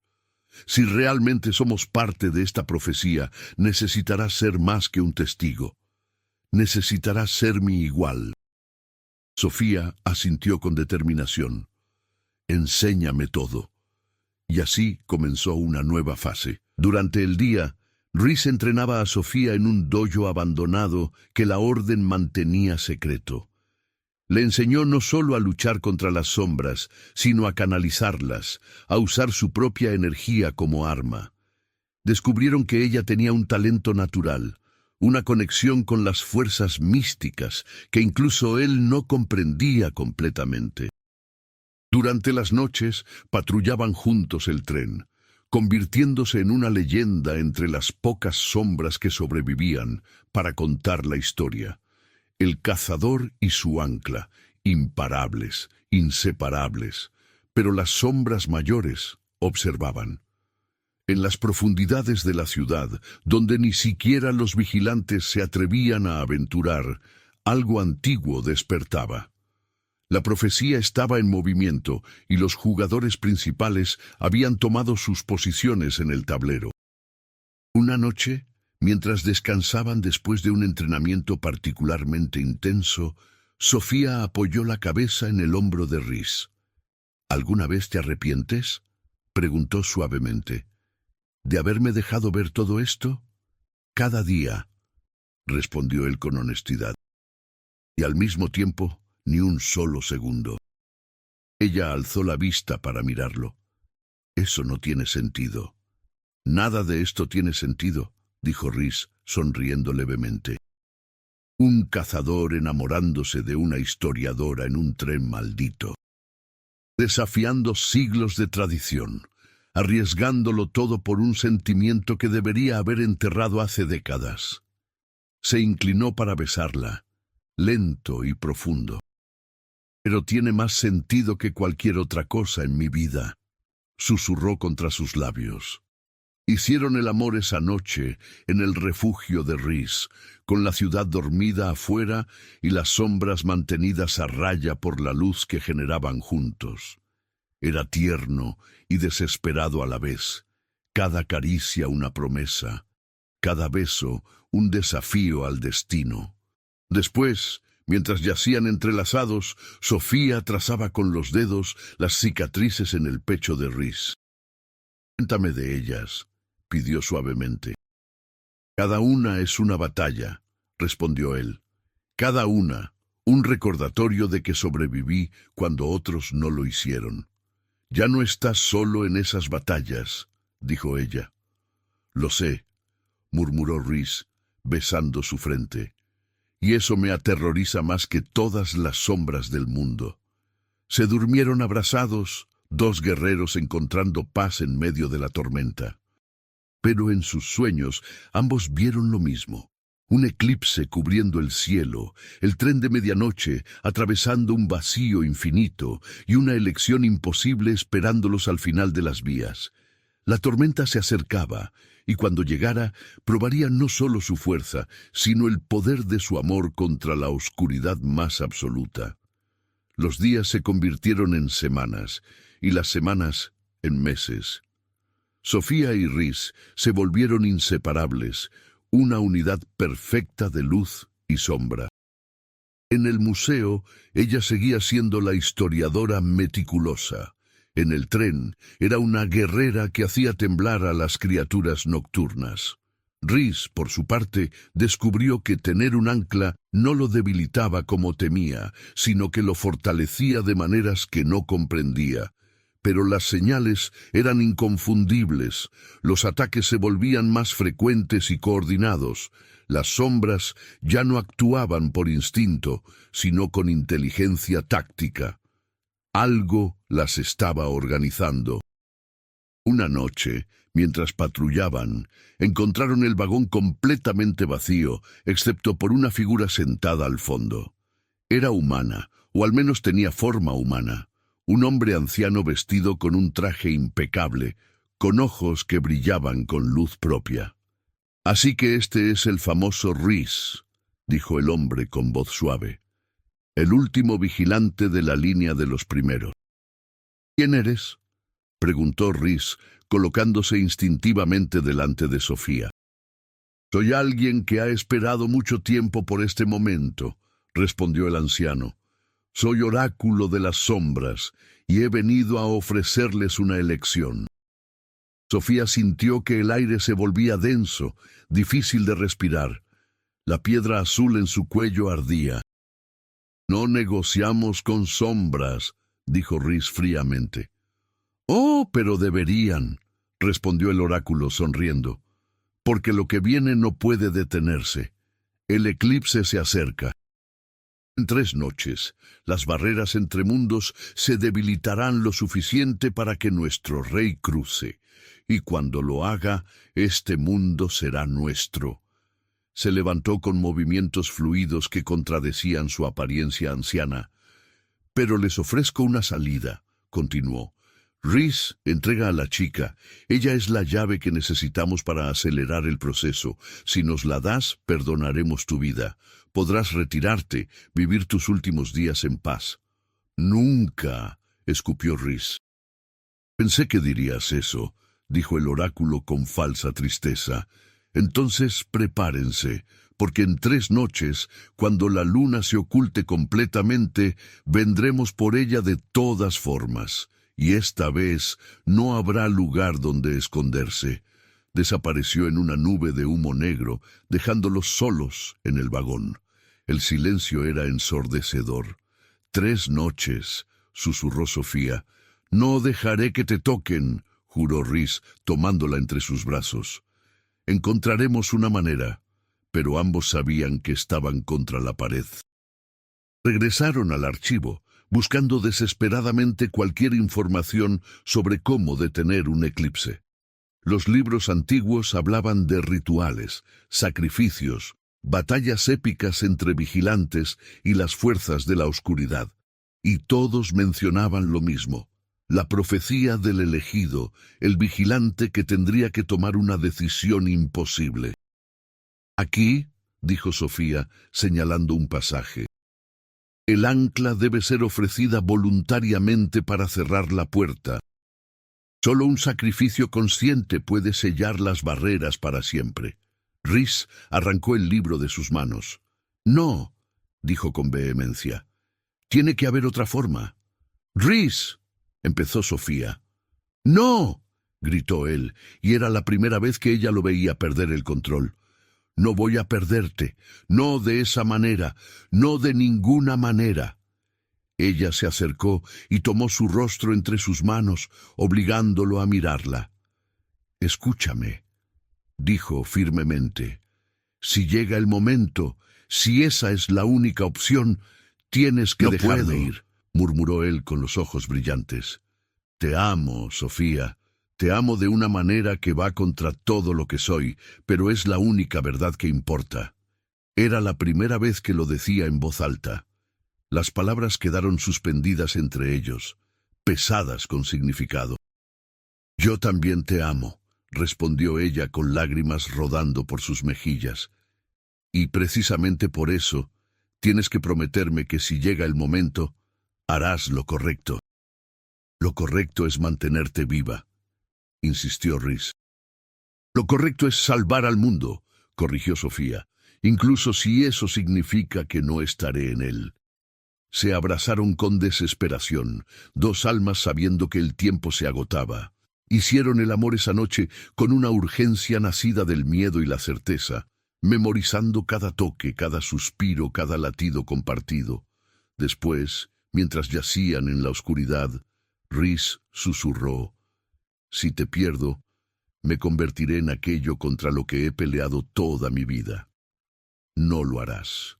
Si realmente somos parte de esta profecía, necesitarás ser más que un testigo. Necesitarás ser mi igual. Sofía asintió con determinación. Enséñame todo. Y así comenzó una nueva fase. Durante el día, Rhys entrenaba a Sofía en un dojo abandonado que la orden mantenía secreto. Le enseñó no solo a luchar contra las sombras, sino a canalizarlas, a usar su propia energía como arma. Descubrieron que ella tenía un talento natural, una conexión con las fuerzas místicas que incluso él no comprendía completamente. Durante las noches patrullaban juntos el tren, convirtiéndose en una leyenda entre las pocas sombras que sobrevivían para contar la historia. El cazador y su ancla, imparables, inseparables, pero las sombras mayores observaban. En las profundidades de la ciudad, donde ni siquiera los vigilantes se atrevían a aventurar, algo antiguo despertaba. La profecía estaba en movimiento y los jugadores principales habían tomado sus posiciones en el tablero. Una noche, mientras descansaban después de un entrenamiento particularmente intenso, Sofía apoyó la cabeza en el hombro de Rhys. ¿Alguna vez te arrepientes?, preguntó suavemente. ¿De haberme dejado ver todo esto? Cada día, respondió él con honestidad. Y al mismo tiempo, ni un solo segundo. Ella alzó la vista para mirarlo. Eso no tiene sentido. Nada de esto tiene sentido, dijo Rhys, sonriendo levemente. Un cazador enamorándose de una historiadora en un tren maldito. Desafiando siglos de tradición, arriesgándolo todo por un sentimiento que debería haber enterrado hace décadas. Se inclinó para besarla, lento y profundo. Pero tiene más sentido que cualquier otra cosa en mi vida, susurró contra sus labios. Hicieron el amor esa noche en el refugio de Rhys, con la ciudad dormida afuera y las sombras mantenidas a raya por la luz que generaban juntos. Era tierno y desesperado a la vez, cada caricia una promesa, cada beso un desafío al destino. Después, mientras yacían entrelazados, Sofía trazaba con los dedos las cicatrices en el pecho de Rhys. «Cuéntame de ellas», pidió suavemente. «Cada una es una batalla», respondió él. «Cada una, un recordatorio de que sobreviví cuando otros no lo hicieron». «Ya no estás solo en esas batallas», dijo ella. «Lo sé», murmuró Rhys, besando su frente. «Y eso me aterroriza más que todas las sombras del mundo». Se durmieron abrazados, dos guerreros encontrando paz en medio de la tormenta. Pero en sus sueños ambos vieron lo mismo. Un eclipse cubriendo el cielo, el tren de medianoche atravesando un vacío infinito y una elección imposible esperándolos al final de las vías. La tormenta se acercaba, y cuando llegara, probarían no solo su fuerza, sino el poder de su amor contra la oscuridad más absoluta. Los días se convirtieron en semanas, y las semanas en meses. Sofía y Rhys se volvieron inseparables, una unidad perfecta de luz y sombra. En el museo, ella seguía siendo la historiadora meticulosa. En el tren, era una guerrera que hacía temblar a las criaturas nocturnas. Rhys, por su parte, descubrió que tener un ancla no lo debilitaba como temía, sino que lo fortalecía de maneras que no comprendía. Pero las señales eran inconfundibles, los ataques se volvían más frecuentes y coordinados, las sombras ya no actuaban por instinto, sino con inteligencia táctica. Algo las estaba organizando. Una noche, mientras patrullaban, encontraron el vagón completamente vacío, excepto por una figura sentada al fondo. Era humana, o al menos tenía forma humana. Un hombre anciano vestido con un traje impecable, con ojos que brillaban con luz propia. «Así que este es el famoso Rhys», dijo el hombre con voz suave. «El último vigilante de la línea de los primeros». «¿Quién eres?», preguntó Rhys, colocándose instintivamente delante de Sofía. «Soy alguien que ha esperado mucho tiempo por este momento», respondió el anciano. Soy oráculo de las sombras y he venido a ofrecerles una elección. Sofía sintió que el aire se volvía denso, difícil de respirar. La piedra azul en su cuello ardía. No negociamos con sombras, dijo Rhys fríamente. Oh, pero deberían, respondió el oráculo sonriendo, porque lo que viene no puede detenerse. El eclipse se acerca. En 3 noches, las barreras entre mundos se debilitarán lo suficiente para que nuestro rey cruce, y cuando lo haga, este mundo será nuestro. Se levantó con movimientos fluidos que contradecían su apariencia anciana. Pero les ofrezco una salida, continuó. Rhys, entrega a la chica. Ella es la llave que necesitamos para acelerar el proceso. Si nos la das, perdonaremos tu vida. Podrás retirarte, vivir tus últimos días en paz. Nunca, escupió Rhys. Pensé que dirías eso, dijo el oráculo con falsa tristeza. Entonces prepárense, porque en 3 noches, cuando la luna se oculte completamente, vendremos por ella de todas formas. Y esta vez no habrá lugar donde esconderse. Desapareció en una nube de humo negro, dejándolos solos en el vagón. El silencio era ensordecedor. 3 noches, susurró Sofía. No dejaré que te toquen, juró Rhys, tomándola entre sus brazos. Encontraremos una manera, pero ambos sabían que estaban contra la pared. Regresaron al archivo, buscando desesperadamente cualquier información sobre cómo detener un eclipse. Los libros antiguos hablaban de rituales, sacrificios, batallas épicas entre vigilantes y las fuerzas de la oscuridad, y todos mencionaban lo mismo: la profecía del elegido, el vigilante que tendría que tomar una decisión imposible. Aquí, dijo Sofía, señalando un pasaje, el ancla debe ser ofrecida voluntariamente para cerrar la puerta. Solo un sacrificio consciente puede sellar las barreras para siempre. Rhys arrancó el libro de sus manos. No, dijo con vehemencia. Tiene que haber otra forma. Rhys, empezó Sofía. ¡No!, gritó él, y era la primera vez que ella lo veía perder el control. No voy a perderte, no de esa manera, no de ninguna manera. Ella se acercó y tomó su rostro entre sus manos, obligándolo a mirarla. Escúchame, dijo firmemente. Si llega el momento, si esa es la única opción, tienes que dejarme ir, murmuró él con los ojos brillantes. Te amo, Sofía. Te amo de una manera que va contra todo lo que soy, pero es la única verdad que importa. Era la primera vez que lo decía en voz alta. Las palabras quedaron suspendidas entre ellos, pesadas con significado. Yo también te amo, respondió ella con lágrimas rodando por sus mejillas. Y precisamente por eso, tienes que prometerme que si llega el momento, harás lo correcto. Lo correcto es mantenerte viva, insistió Rhys. Lo correcto es salvar al mundo, corrigió Sofía, incluso si eso significa que no estaré en él. Se abrazaron con desesperación, 2 almas sabiendo que el tiempo se agotaba. Hicieron el amor esa noche con una urgencia nacida del miedo y la certeza, memorizando cada toque, cada suspiro, cada latido compartido. Después, mientras yacían en la oscuridad, Rhys susurró: si te pierdo, me convertiré en aquello contra lo que he peleado toda mi vida. No lo harás,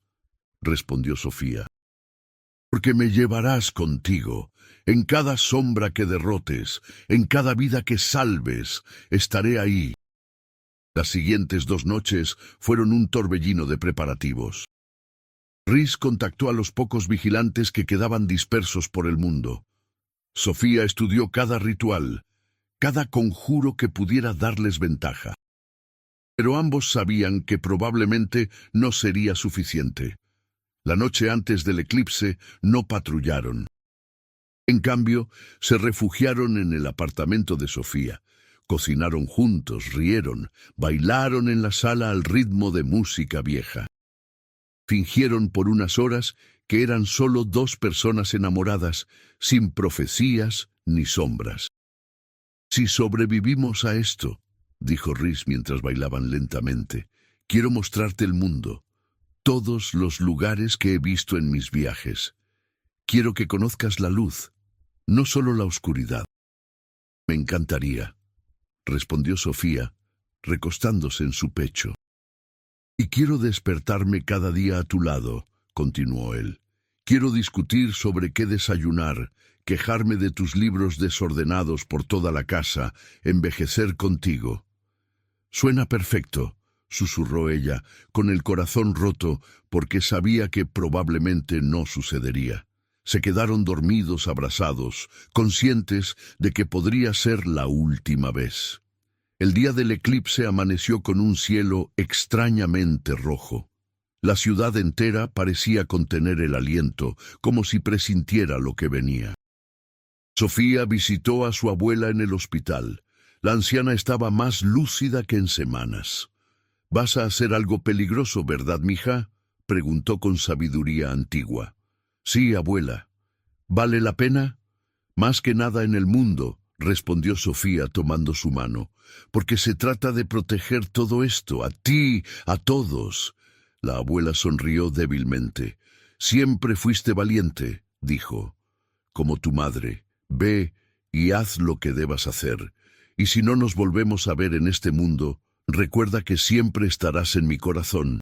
respondió Sofía. Porque me llevarás contigo. En cada sombra que derrotes, en cada vida que salves, estaré ahí. Las siguientes 2 noches fueron un torbellino de preparativos. Rhys contactó a los pocos vigilantes que quedaban dispersos por el mundo. Sofía estudió cada ritual, cada conjuro que pudiera darles ventaja. Pero ambos sabían que probablemente no sería suficiente. La noche antes del eclipse no patrullaron. En cambio, se refugiaron en el apartamento de Sofía. Cocinaron juntos, rieron, bailaron en la sala al ritmo de música vieja. Fingieron por unas horas que eran solo dos personas enamoradas, sin profecías ni sombras. «Si sobrevivimos a esto», dijo Rhys mientras bailaban lentamente, «quiero mostrarte el mundo, todos los lugares que he visto en mis viajes. Quiero que conozcas la luz, no solo la oscuridad». «Me encantaría», respondió Sofía, recostándose en su pecho. «Y quiero despertarme cada día a tu lado», continuó él. «Quiero discutir sobre qué desayunar, quejarme de tus libros desordenados por toda la casa, envejecer contigo». «Suena perfecto», susurró ella, con el corazón roto, porque sabía que probablemente no sucedería. Se quedaron dormidos abrazados, conscientes de que podría ser la última vez. El día del eclipse amaneció con un cielo extrañamente rojo. La ciudad entera parecía contener el aliento, como si presintiera lo que venía. Sofía visitó a su abuela en el hospital. La anciana estaba más lúcida que en semanas. «¿Vas a hacer algo peligroso, verdad, mija?», preguntó con sabiduría antigua. «Sí, abuela». «¿Vale la pena?» «Más que nada en el mundo», respondió Sofía tomando su mano, «porque se trata de proteger todo esto, a ti, a todos». La abuela sonrió débilmente. «Siempre fuiste valiente», dijo, «como tu madre. Ve y haz lo que debas hacer. Y si no nos volvemos a ver en este mundo, recuerda que siempre estarás en mi corazón».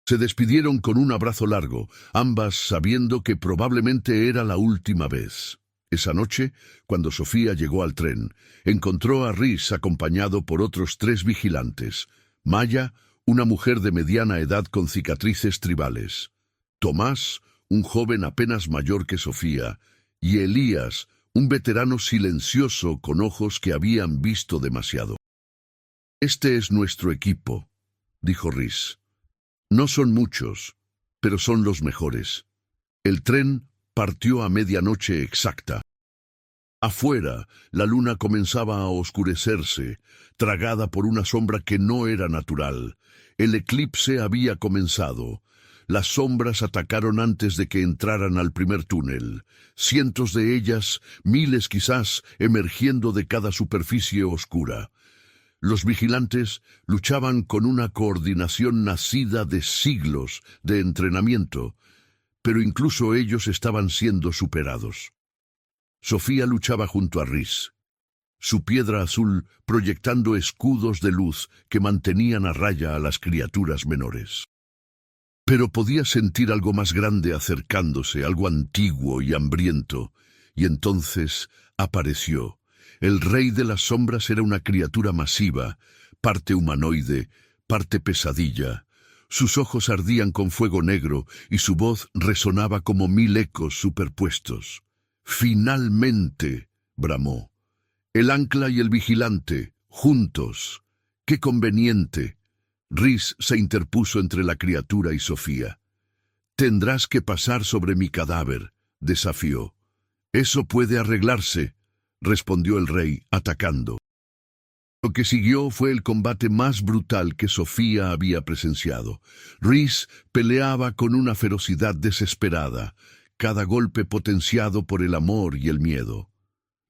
Se despidieron con un abrazo largo, ambas sabiendo que probablemente era la última vez. Esa noche, cuando Sofía llegó al tren, encontró a Rhys acompañado por otros 3 vigilantes. Maya, una mujer de mediana edad con cicatrices tribales. Tomás, un joven apenas mayor que Sofía. Y Elías, un veterano silencioso con ojos que habían visto demasiado. «Este es nuestro equipo», dijo Rhys. «No son muchos, pero son los mejores». El tren partió a medianoche exacta. Afuera, la luna comenzaba a oscurecerse, tragada por una sombra que no era natural. El eclipse había comenzado. Las sombras atacaron antes de que entraran al primer túnel. Cientos de ellas, miles quizás, emergiendo de cada superficie oscura. Los vigilantes luchaban con una coordinación nacida de siglos de entrenamiento, pero incluso ellos estaban siendo superados. Sofía luchaba junto a Rhys, su piedra azul proyectando escudos de luz que mantenían a raya a las criaturas menores. Pero podía sentir algo más grande acercándose, algo antiguo y hambriento, y entonces apareció. El rey de las sombras era una criatura masiva, parte humanoide, parte pesadilla. Sus ojos ardían con fuego negro y su voz resonaba como 1000 ecos superpuestos. «Finalmente», bramó. «El ancla y el vigilante, juntos. ¡Qué conveniente!». Rhys se interpuso entre la criatura y Sofía. «Tendrás que pasar sobre mi cadáver», desafió. «Eso puede arreglarse», respondió el rey, atacando. Lo que siguió fue el combate más brutal que Sofía había presenciado. Rhys peleaba con una ferocidad desesperada, cada golpe potenciado por el amor y el miedo.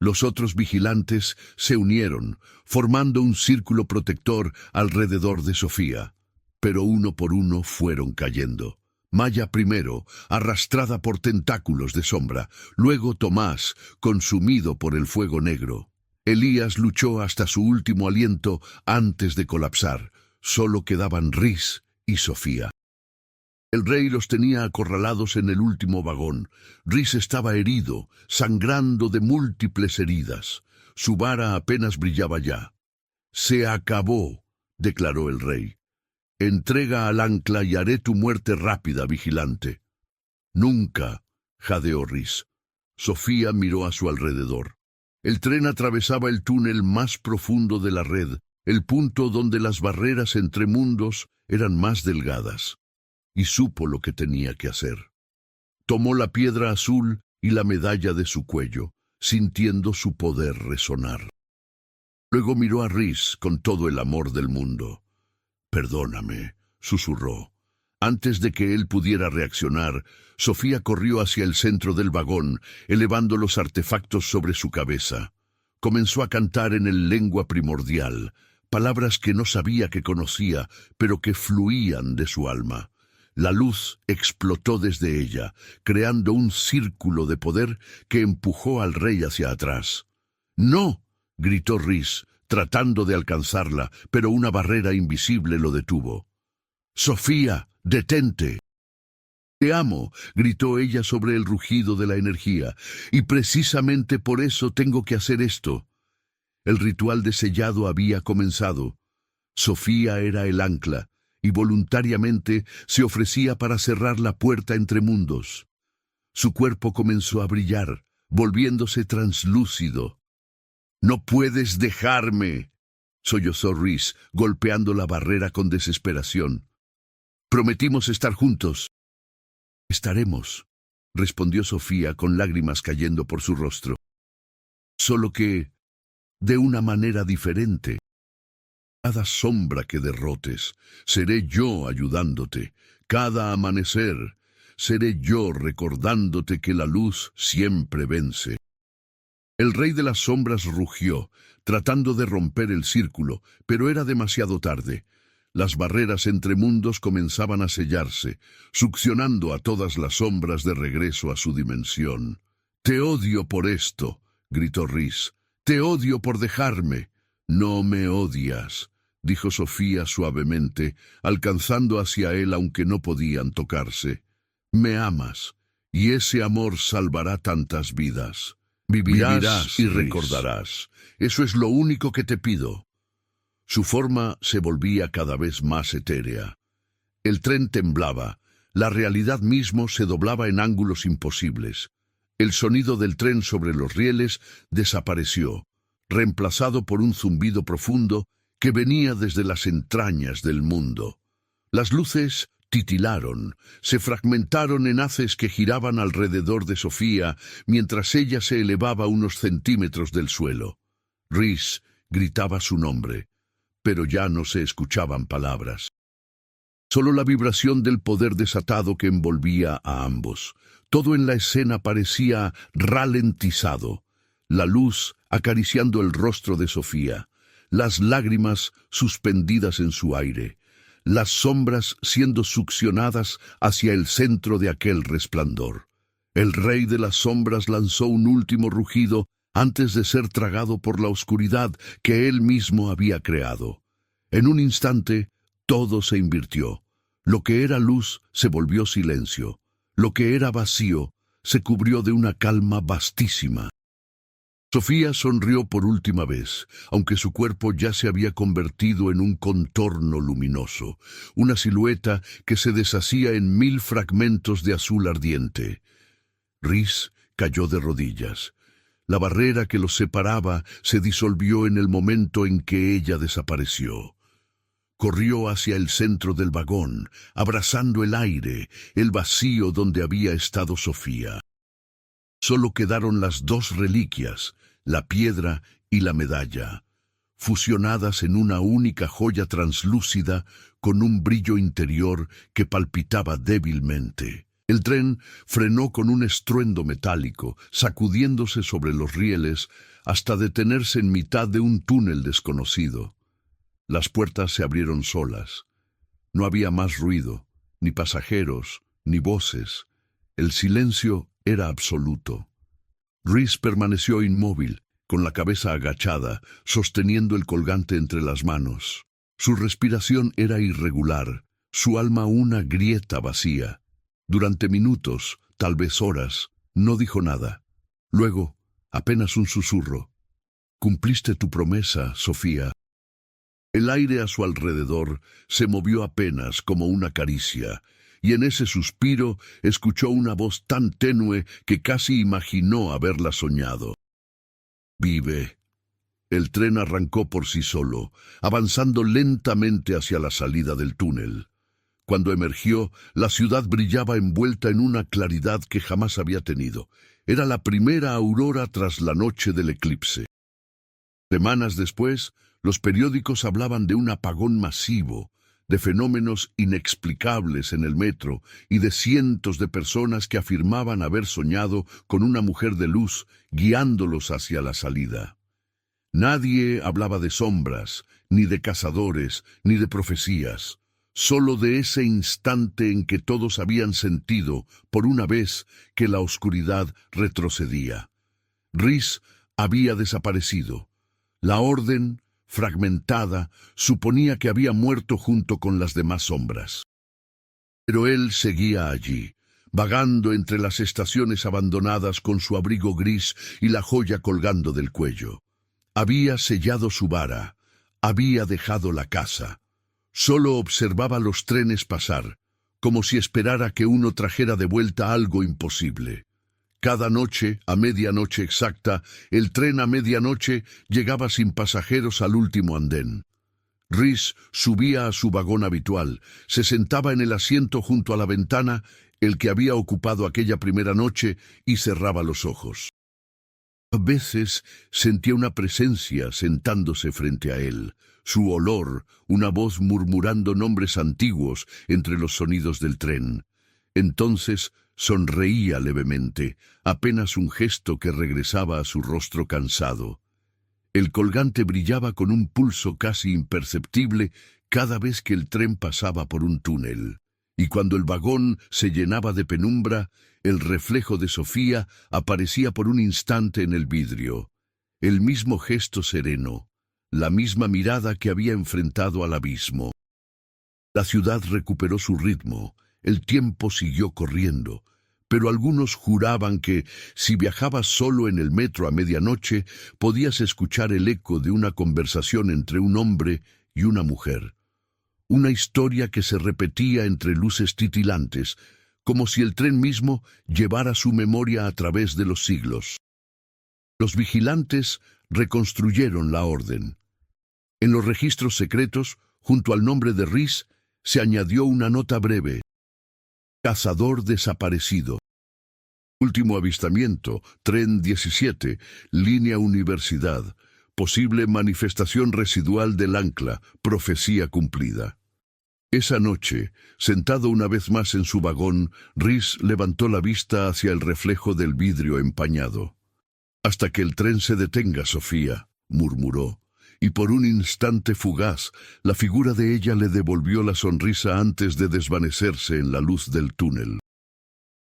Los otros vigilantes se unieron, formando un círculo protector alrededor de Sofía, pero uno por uno fueron cayendo. Maya primero, arrastrada por tentáculos de sombra, luego Tomás, consumido por el fuego negro. Elías luchó hasta su último aliento antes de colapsar. Solo quedaban Rhys y Sofía. El rey los tenía acorralados en el último vagón. Rhys estaba herido, sangrando de múltiples heridas. Su vara apenas brillaba ya. «Se acabó», declaró el rey. «Entrega al ancla y haré tu muerte rápida, vigilante». «Nunca», jadeó Rhys. Sofía miró a su alrededor. El tren atravesaba el túnel más profundo de la red, el punto donde las barreras entre mundos eran más delgadas, y supo lo que tenía que hacer. Tomó la piedra azul y la medalla de su cuello, sintiendo su poder resonar. Luego miró a Rhys con todo el amor del mundo. «Perdóname», susurró. Antes de que él pudiera reaccionar, Sofía corrió hacia el centro del vagón, elevando los artefactos sobre su cabeza. Comenzó a cantar en el lengua primordial, palabras que no sabía que conocía, pero que fluían de su alma. La luz explotó desde ella, creando un círculo de poder que empujó al rey hacia atrás. ¡No!, gritó Rhys, tratando de alcanzarla, pero una barrera invisible lo detuvo. «Sofía, detente». «Te amo», gritó ella sobre el rugido de la energía, «y precisamente por eso tengo que hacer esto». El ritual de sellado había comenzado. Sofía era el ancla, y voluntariamente se ofrecía para cerrar la puerta entre mundos. Su cuerpo comenzó a brillar, volviéndose translúcido. «¡No puedes dejarme!», sollozó Rhys, golpeando la barrera con desesperación. «Prometimos estar juntos». «Estaremos», respondió Sofía con lágrimas cayendo por su rostro. «Solo que, de una manera diferente. Cada sombra que derrotes, seré yo ayudándote. Cada amanecer, seré yo recordándote que la luz siempre vence». El rey de las sombras rugió, tratando de romper el círculo, pero era demasiado tarde. Las barreras entre mundos comenzaban a sellarse, succionando a todas las sombras de regreso a su dimensión. «Te odio por esto», gritó Rhys. «Te odio por dejarme». «No me odias», dijo Sofía suavemente, alcanzando hacia él aunque no podían tocarse. «Me amas, y ese amor salvará tantas vidas. Vivirás y recordarás. Eso es lo único que te pido». Su forma se volvía cada vez más etérea. El tren temblaba, la realidad mismo se doblaba en ángulos imposibles. El sonido del tren sobre los rieles desapareció, reemplazado por un zumbido profundo que venía desde las entrañas del mundo. Las luces titilaron, se fragmentaron en haces que giraban alrededor de Sofía mientras ella se elevaba unos centímetros del suelo. Rhys gritaba su nombre, pero ya no se escuchaban palabras. Solo la vibración del poder desatado que envolvía a ambos. Todo en la escena parecía ralentizado. La luz acariciando el rostro de Sofía, las lágrimas suspendidas en su aire, las sombras siendo succionadas hacia el centro de aquel resplandor. El rey de las sombras lanzó un último rugido antes de ser tragado por la oscuridad que él mismo había creado. En un instante, todo se invirtió. Lo que era luz se volvió silencio. Lo que era vacío se cubrió de una calma vastísima. Sofía sonrió por última vez, aunque su cuerpo ya se había convertido en un contorno luminoso, una silueta que se deshacía en 1000 fragmentos de azul ardiente. Rhys cayó de rodillas. La barrera que los separaba se disolvió en el momento en que ella desapareció. Corrió hacia el centro del vagón, abrazando el aire, el vacío donde había estado Sofía. Solo quedaron las dos reliquias, la piedra y la medalla, fusionadas en una única joya translúcida con un brillo interior que palpitaba débilmente. El tren frenó con un estruendo metálico, sacudiéndose sobre los rieles hasta detenerse en mitad de un túnel desconocido. Las puertas se abrieron solas. No había más ruido, ni pasajeros, ni voces. El silencio era absoluto. Rhys permaneció inmóvil, con la cabeza agachada, sosteniendo el colgante entre las manos. Su respiración era irregular, su alma una grieta vacía. Durante minutos, tal vez horas, no dijo nada. Luego, apenas un susurro. «Cumpliste tu promesa, Sofía». El aire a su alrededor se movió apenas como una caricia, y en ese suspiro escuchó una voz tan tenue que casi imaginó haberla soñado. «Vive». El tren arrancó por sí solo, avanzando lentamente hacia la salida del túnel. Cuando emergió, la ciudad brillaba envuelta en una claridad que jamás había tenido. Era la primera aurora tras la noche del eclipse. Semanas después, los periódicos hablaban de un apagón masivo, de fenómenos inexplicables en el metro y de cientos de personas que afirmaban haber soñado con una mujer de luz guiándolos hacia la salida. Nadie hablaba de sombras, ni de cazadores, ni de profecías, solo de ese instante en que todos habían sentido, por una vez, que la oscuridad retrocedía. Rhys había desaparecido. La orden, fragmentada, suponía que había muerto junto con las demás sombras. Pero él seguía allí, vagando entre las estaciones abandonadas con su abrigo gris y la joya colgando del cuello. Había sellado su vara, había dejado la casa. Solo observaba los trenes pasar, como si esperara que uno trajera de vuelta algo imposible. Cada noche, a medianoche exacta, el tren a medianoche llegaba sin pasajeros al último andén. Rhys subía a su vagón habitual, se sentaba en el asiento junto a la ventana, el que había ocupado aquella primera noche, y cerraba los ojos. A veces sentía una presencia sentándose frente a él, su olor, una voz murmurando nombres antiguos entre los sonidos del tren. Entonces sonreía levemente, apenas un gesto que regresaba a su rostro cansado. El colgante brillaba con un pulso casi imperceptible cada vez que el tren pasaba por un túnel, y cuando el vagón se llenaba de penumbra, el reflejo de Sofía aparecía por un instante en el vidrio. El mismo gesto sereno, la misma mirada que había enfrentado al abismo. La ciudad recuperó su ritmo, el tiempo siguió corriendo, pero algunos juraban que, si viajabas solo en el metro a medianoche, podías escuchar el eco de una conversación entre un hombre y una mujer. Una historia que se repetía entre luces titilantes, como si el tren mismo llevara su memoria a través de los siglos. Los vigilantes reconstruyeron la orden. En los registros secretos, junto al nombre de Rhys, se añadió una nota breve: cazador desaparecido. Último avistamiento, tren 17, línea Universidad. Posible manifestación residual del ancla, profecía cumplida. Esa noche, sentado una vez más en su vagón, Rhys levantó la vista hacia el reflejo del vidrio empañado. «Hasta que el tren se detenga, Sofía», murmuró, y por un instante fugaz, la figura de ella le devolvió la sonrisa antes de desvanecerse en la luz del túnel.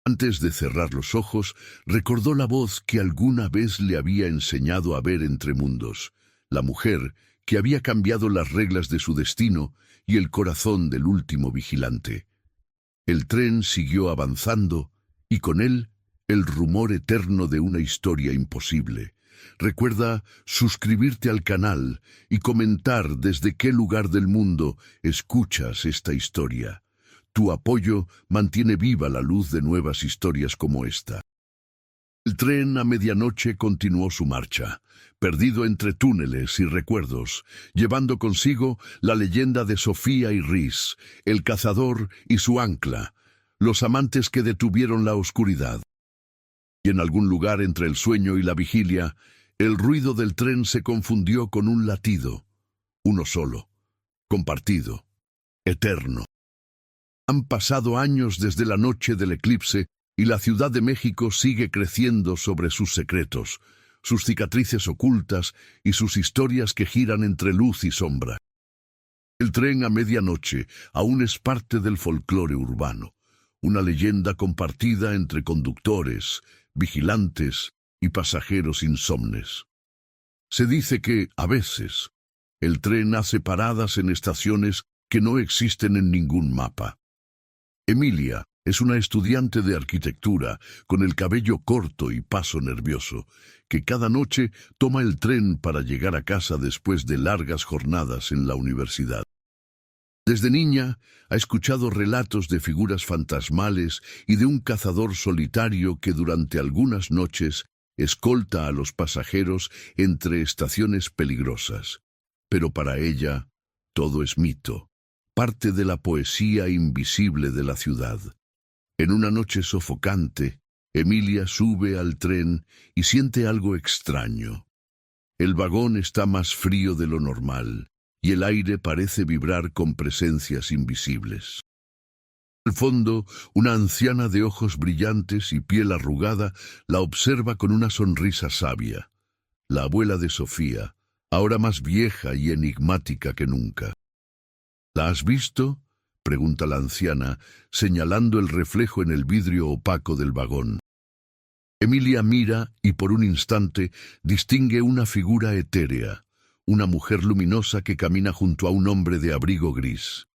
Antes de cerrar los ojos, recordó la voz que alguna vez le había enseñado a ver entre mundos, la mujer que había cambiado las reglas de su destino y el corazón del último vigilante. El tren siguió avanzando, y con él el rumor eterno de una historia imposible. Recuerda suscribirte al canal y comentar desde qué lugar del mundo escuchas esta historia. Tu apoyo mantiene viva la luz de nuevas historias como esta. El tren a medianoche continuó su marcha, perdido entre túneles y recuerdos, llevando consigo la leyenda de Sofía y Rhys, el cazador y su ancla, los amantes que detuvieron la oscuridad. Y en algún lugar entre el sueño y la vigilia, el ruido del tren se confundió con un latido, uno solo, compartido, eterno. Han pasado años desde la noche del eclipse y la Ciudad de México sigue creciendo sobre sus secretos, sus cicatrices ocultas y sus historias que giran entre luz y sombra. El tren a medianoche aún es parte del folclore urbano, una leyenda compartida entre conductores, vigilantes y pasajeros insomnes. Se dice que, a veces, el tren hace paradas en estaciones que no existen en ningún mapa. Emilia es una estudiante de arquitectura con el cabello corto y paso nervioso, que cada noche toma el tren para llegar a casa después de largas jornadas en la universidad. Desde niña ha escuchado relatos de figuras fantasmales y de un cazador solitario que durante algunas noches escolta a los pasajeros entre estaciones peligrosas. Pero para ella todo es mito, parte de la poesía invisible de la ciudad. En una noche sofocante, Emilia sube al tren y siente algo extraño. El vagón está más frío de lo normal, y el aire parece vibrar con presencias invisibles. Al fondo, una anciana de ojos brillantes y piel arrugada la observa con una sonrisa sabia. La abuela de Sofía, ahora más vieja y enigmática que nunca. ¿La has visto?, pregunta la anciana, señalando el reflejo en el vidrio opaco del vagón. Emilia mira y por un instante distingue una figura etérea, una mujer luminosa que camina junto a un hombre de abrigo gris.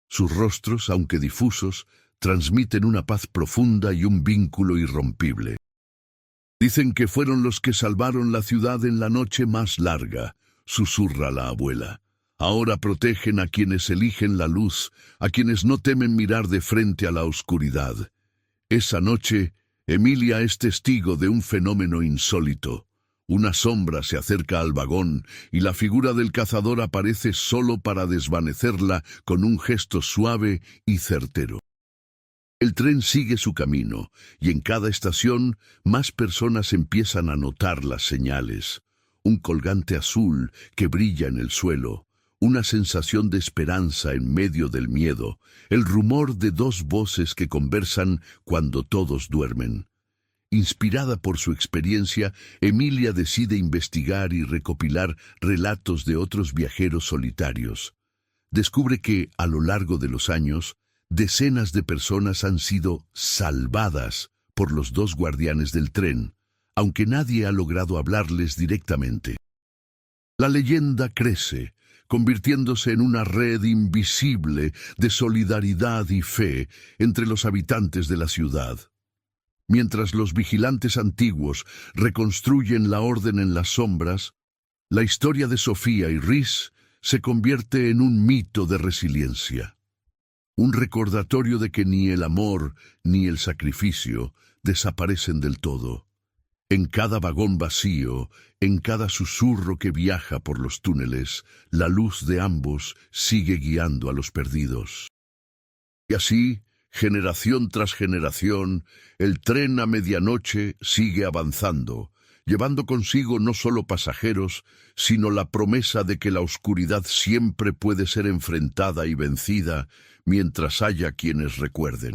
Sus rostros, aunque difusos, transmiten una paz profunda y un vínculo irrompible. Dicen que fueron los que salvaron la ciudad en la noche más larga, susurra la abuela. Ahora protegen a quienes eligen la luz, a quienes no temen mirar de frente a la oscuridad. Esa noche, Emilia es testigo de un fenómeno insólito. Una sombra se acerca al vagón y la figura del cazador aparece solo para desvanecerla con un gesto suave y certero. El tren sigue su camino y en cada estación más personas empiezan a notar las señales. Un colgante azul que brilla en el suelo, una sensación de esperanza en medio del miedo, el rumor de dos voces que conversan cuando todos duermen. Inspirada por su experiencia, Emilia decide investigar y recopilar relatos de otros viajeros solitarios. Descubre que, a lo largo de los años, decenas de personas han sido salvadas por los dos guardianes del tren, aunque nadie ha logrado hablarles directamente. La leyenda crece, convirtiéndose en una red invisible de solidaridad y fe entre los habitantes de la ciudad. Mientras los vigilantes antiguos reconstruyen la orden en las sombras, la historia de Sofía y Rhys se convierte en un mito de resiliencia. Un recordatorio de que ni el amor ni el sacrificio desaparecen del todo. En cada vagón vacío, en cada susurro que viaja por los túneles, la luz de ambos sigue guiando a los perdidos. Y así, generación tras generación, el tren a medianoche sigue avanzando, llevando consigo no solo pasajeros, sino la promesa de que la oscuridad siempre puede ser enfrentada y vencida mientras haya quienes recuerden.